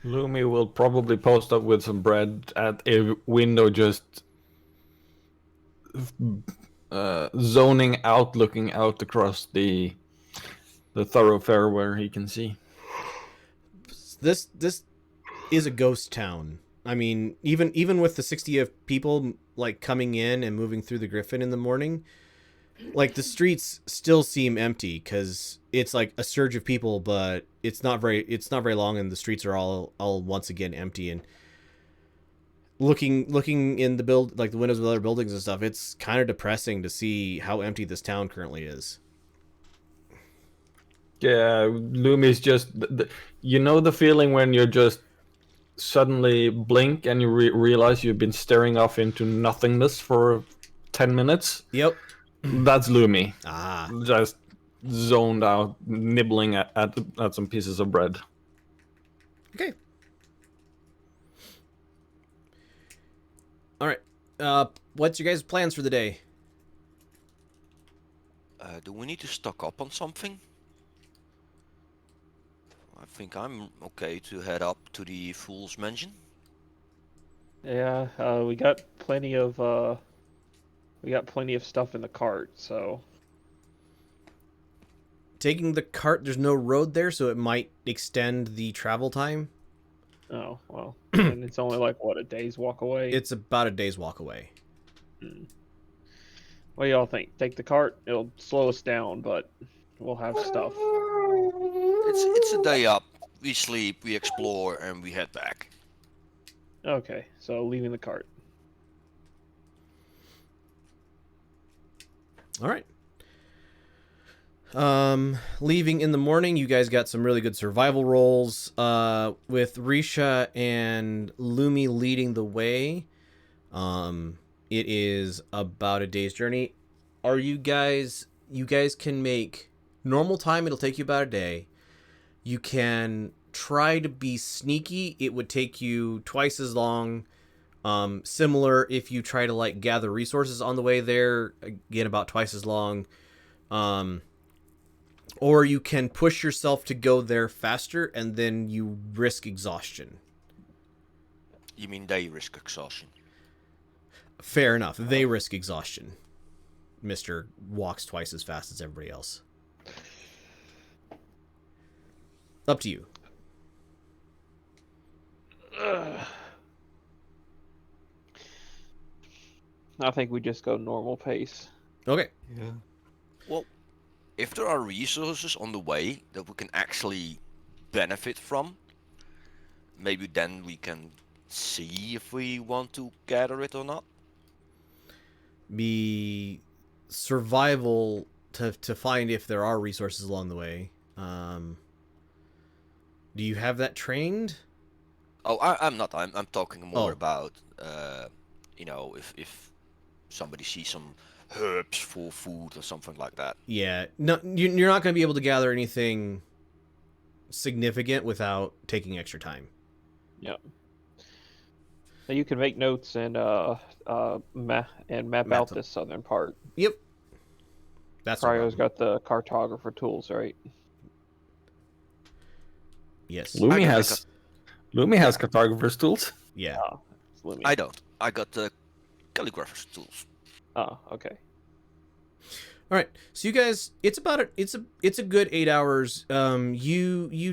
Lumi will probably post up with some bread at a window, just zoning out, looking out across the thoroughfare where he can see. This is a ghost town. I mean, even with the 60 of people coming in and moving through the Griffin in the morning, the streets still seem empty because it's a surge of people, but it's not very long, and the streets are all once again empty. And looking in the the windows of other buildings and stuff, it's kind of depressing to see how empty this town currently is. Yeah, Lumi's just the feeling when you're just suddenly blink and you realize you've been staring off into nothingness for 10 minutes. Yep. That's Lumi. Ah. Just zoned out, nibbling at some pieces of bread. Okay. All right. What's your guys' plans for the day? Do we need to stock up on something? I think I'm okay to head up to the Fool's Mansion. Yeah, we got plenty of stuff in the cart, so Taking the cart, there's no road there, so it might extend the travel time. oh well. And it's only a day's walk away. It's about a day's walk away. What do y'all think? Take the cart. It'll slow us down, but we'll have stuff. It's a day up. We sleep, we explore, and we head back. Okay, so leaving the cart. All right. Leaving in the morning, you guys got some really good survival rolls. With Risha and Lumi leading the way. It is about a day's journey. You guys can make normal time. It'll take you about a day. You can try to be sneaky. It would take you twice as long. Similar if you try to gather resources on the way there, again about twice as long. Or you can push yourself to go there faster, and then you risk exhaustion. You mean they risk exhaustion? Fair enough. They risk exhaustion. Mr. walks twice as fast as everybody else. Up to you. I think we just go normal pace. Okay. Yeah. Well, if there are resources on the way that we can actually benefit from, maybe then we can see if we want to gather it or not. Be survival to find if there are resources along the way. Do you have that trained? Oh, I'm not. I'm talking more Oh. about, if somebody sees some herbs for food or something like that. Yeah. No, you're not going to be able to gather anything significant without taking extra time. Yep. So you can make notes and map Map out them. this southern part. Yep. That's Cryo's got the cartographer tools, right? Yes. Lumi has cartographer's tools. Yeah. It's Lumi. I don't. I got the calligrapher's tools. Oh, okay. All right. So you guys, it's a good 8 hours. You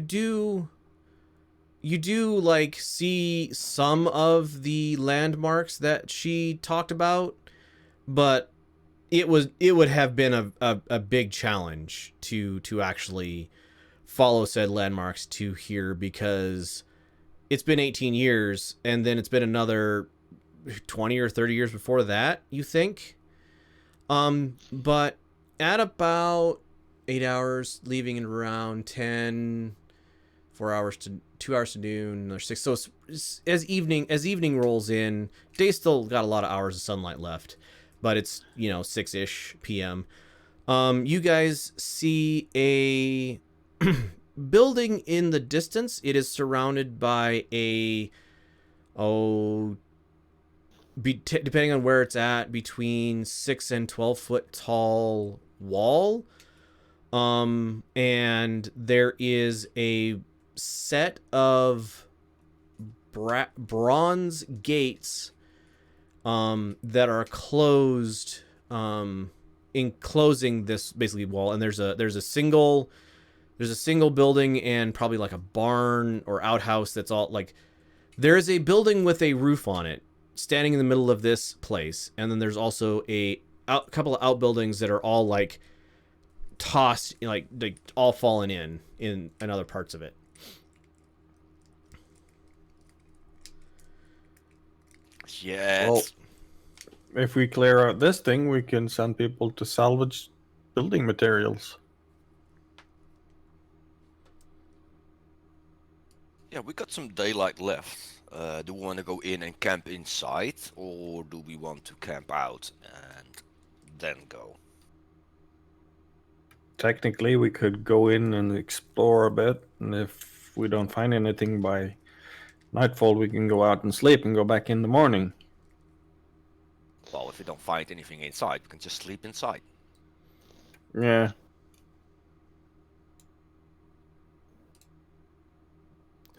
do like see some of the landmarks that she talked about, but it would have been a big challenge to actually follow said landmarks to here, because it's been 18 years and then it's been another 20 or 30 years before that, you think. But at about 8 hours, leaving in around 10, 4 hours to 2 hours to noon or 6. So as evening rolls in, day still got a lot of hours of sunlight left, but it's 6-ish p.m. You guys see a building in the distance. It is surrounded by depending on where it's at, between 6 and 12 foot tall wall. And there is a set of bronze gates that are closed, enclosing this basically wall. And there's a single building and probably like a barn or outhouse that's all like, there is a building with a roof on it standing in the middle of this place, and then there's also a couple of outbuildings that are all like tossed, like all fallen in other parts of it. Yeah. Well, if we clear out this thing, we can send people to salvage building materials. Yeah, we got some daylight left. Do we want to go in and camp inside, or do we want to camp out and then go? Technically, we could go in and explore a bit, and if we don't find anything by nightfall, we can go out and sleep and go back in the morning. Well, if we don't find anything inside, we can just sleep inside. Yeah.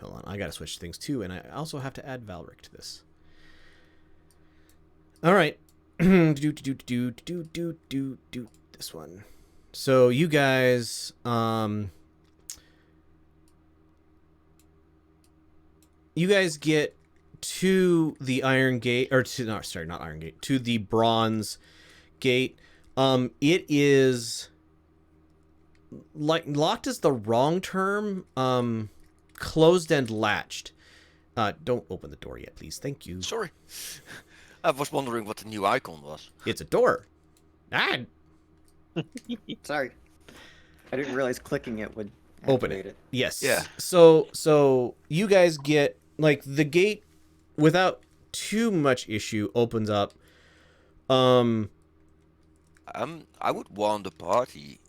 Hold on, I gotta switch things too, and I also have to add Valric to this. All right, do this one. So you guys, get to the Iron Gate, or not Iron Gate, to the Bronze Gate. It is like locked is the wrong term. Closed and latched. Don't open the door yet, please. Thank you. Sorry. I was wondering what the new icon was. It's a door. Ah, Sorry. I didn't realize clicking it would open activate it. Yes. Yeah. So you guys get, like, the gate without too much issue opens up. I would warn the party,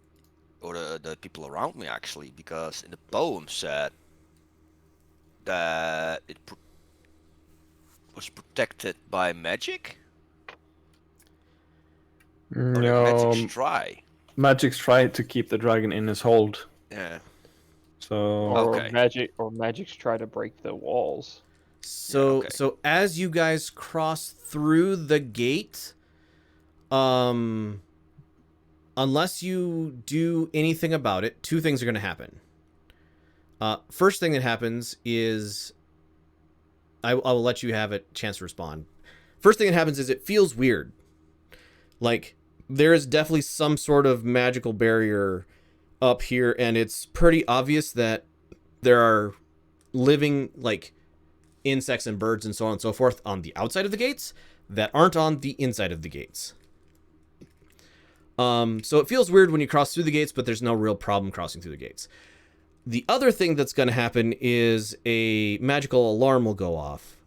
or the people around me actually, because in the poem said that it was protected by magic? Or that No, magic's dry. Magic's try to keep the dragon in his hold. Yeah. So Or Okay. Magic's try to break the walls. So okay. so as you guys cross through the gate, unless you do anything about it, two things are going to happen. First thing that happens is I will let you have a chance to respond. First thing that happens is it feels weird. Like there is definitely some sort of magical barrier up here, and it's pretty obvious that there are living like insects and birds and so on and so forth on the outside of the gates that aren't on the inside of the gates. So it feels weird when you cross through the gates, but there's no real problem crossing through the gates. The other thing that's going to happen is a magical alarm will go off.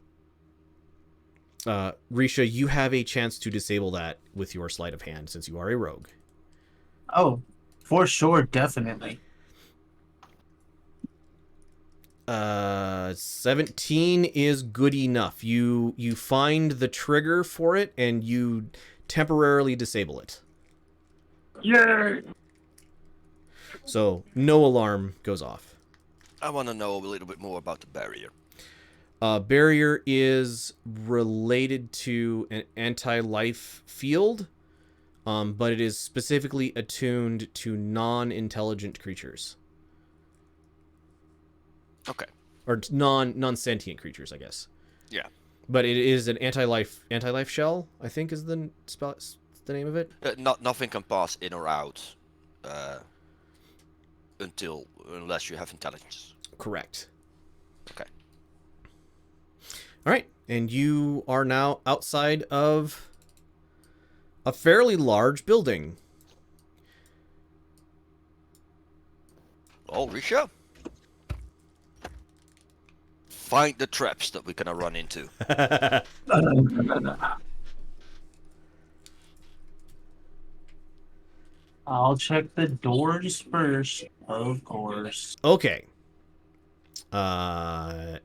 Risha, you have a chance to disable that with your sleight of hand since you are a rogue. Oh, for sure, definitely. 17 is good enough. You find the trigger for it and you temporarily disable it. Yay! So no alarm goes off. I want to know a little bit more about the barrier. Barrier is related to an anti-life field, but it is specifically attuned to non-intelligent creatures. Okay. Or non-sentient creatures, I guess. Yeah. But it is an anti-life shell, I think is the name of it. Nothing can pass in or out unless you have intelligence. Correct. Okay. All right, and you are now outside of a fairly large building. Oh, Risha. Find the traps that we're gonna run into. I'll check the doors first, of course. Okay.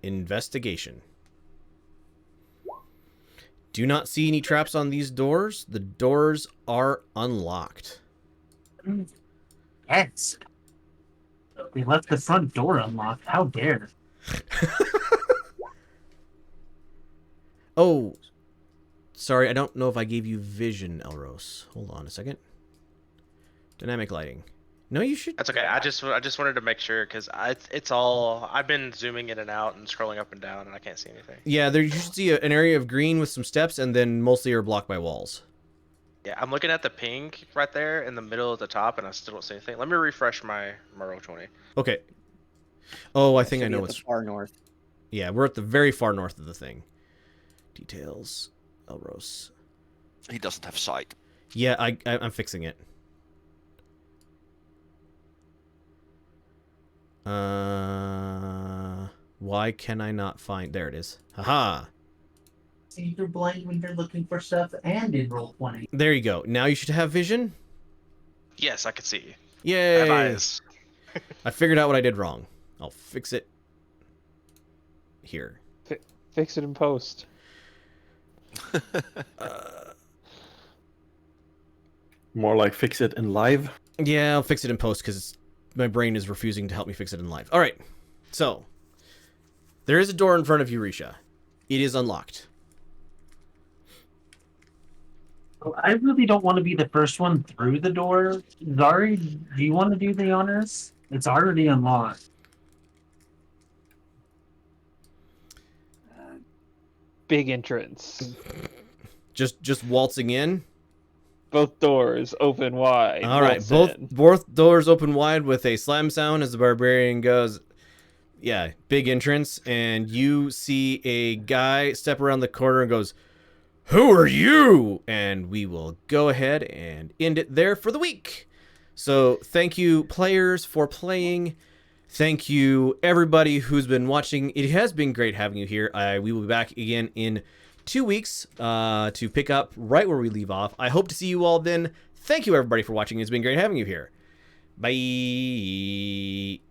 Investigation. Do not see any traps on these doors. The doors are unlocked. Yes. We left the front door unlocked. How dare. Oh, sorry, I don't know if I gave you vision, Elros. Hold on a second. Dynamic lighting. No, you should. That's okay. I just wanted to make sure because it's all I've been zooming in and out and scrolling up and down and I can't see anything. Yeah, there you should see an area of green with some steps, and then mostly are blocked by walls. Yeah, I'm looking at the pink right there in the middle at the top, and I still don't see anything. Let me refresh my roll 20. Okay. Oh, I think I Should be know at what's. the far north. Yeah, we're at the very far north of the thing. Details, Elros. He doesn't have sight. Yeah, I'm fixing it. Why can I not find? There it is. Haha. See, you're blind when you're looking for stuff and in roll 20. There you go. Now you should have vision. Yes, I can see. I Yay! have eyes. I figured out what I did wrong. I'll fix it here. Fix it in post. more like fix it in live. Yeah, I'll fix it in post because my brain is refusing to help me fix it in live. All right. So there is a door in front of you, Risha. It is unlocked. I really don't want to be the first one through the door. Zari, do you want to do the honors? It's already unlocked. Big entrance. Just waltzing in. Both doors open wide. All right, waltz in. both doors open wide with a slam sound as the barbarian goes. Yeah, big entrance, and you see a guy step around the corner and goes, "Who are you?" And we will go ahead and end it there for the week. So thank you, players, for playing. Thank you, everybody who's been watching. It has been great having you here. We will be back again in 2 weeks to pick up right where we leave off. I hope to see you all then. Thank you, everybody, for watching. It's been great having you here. Bye.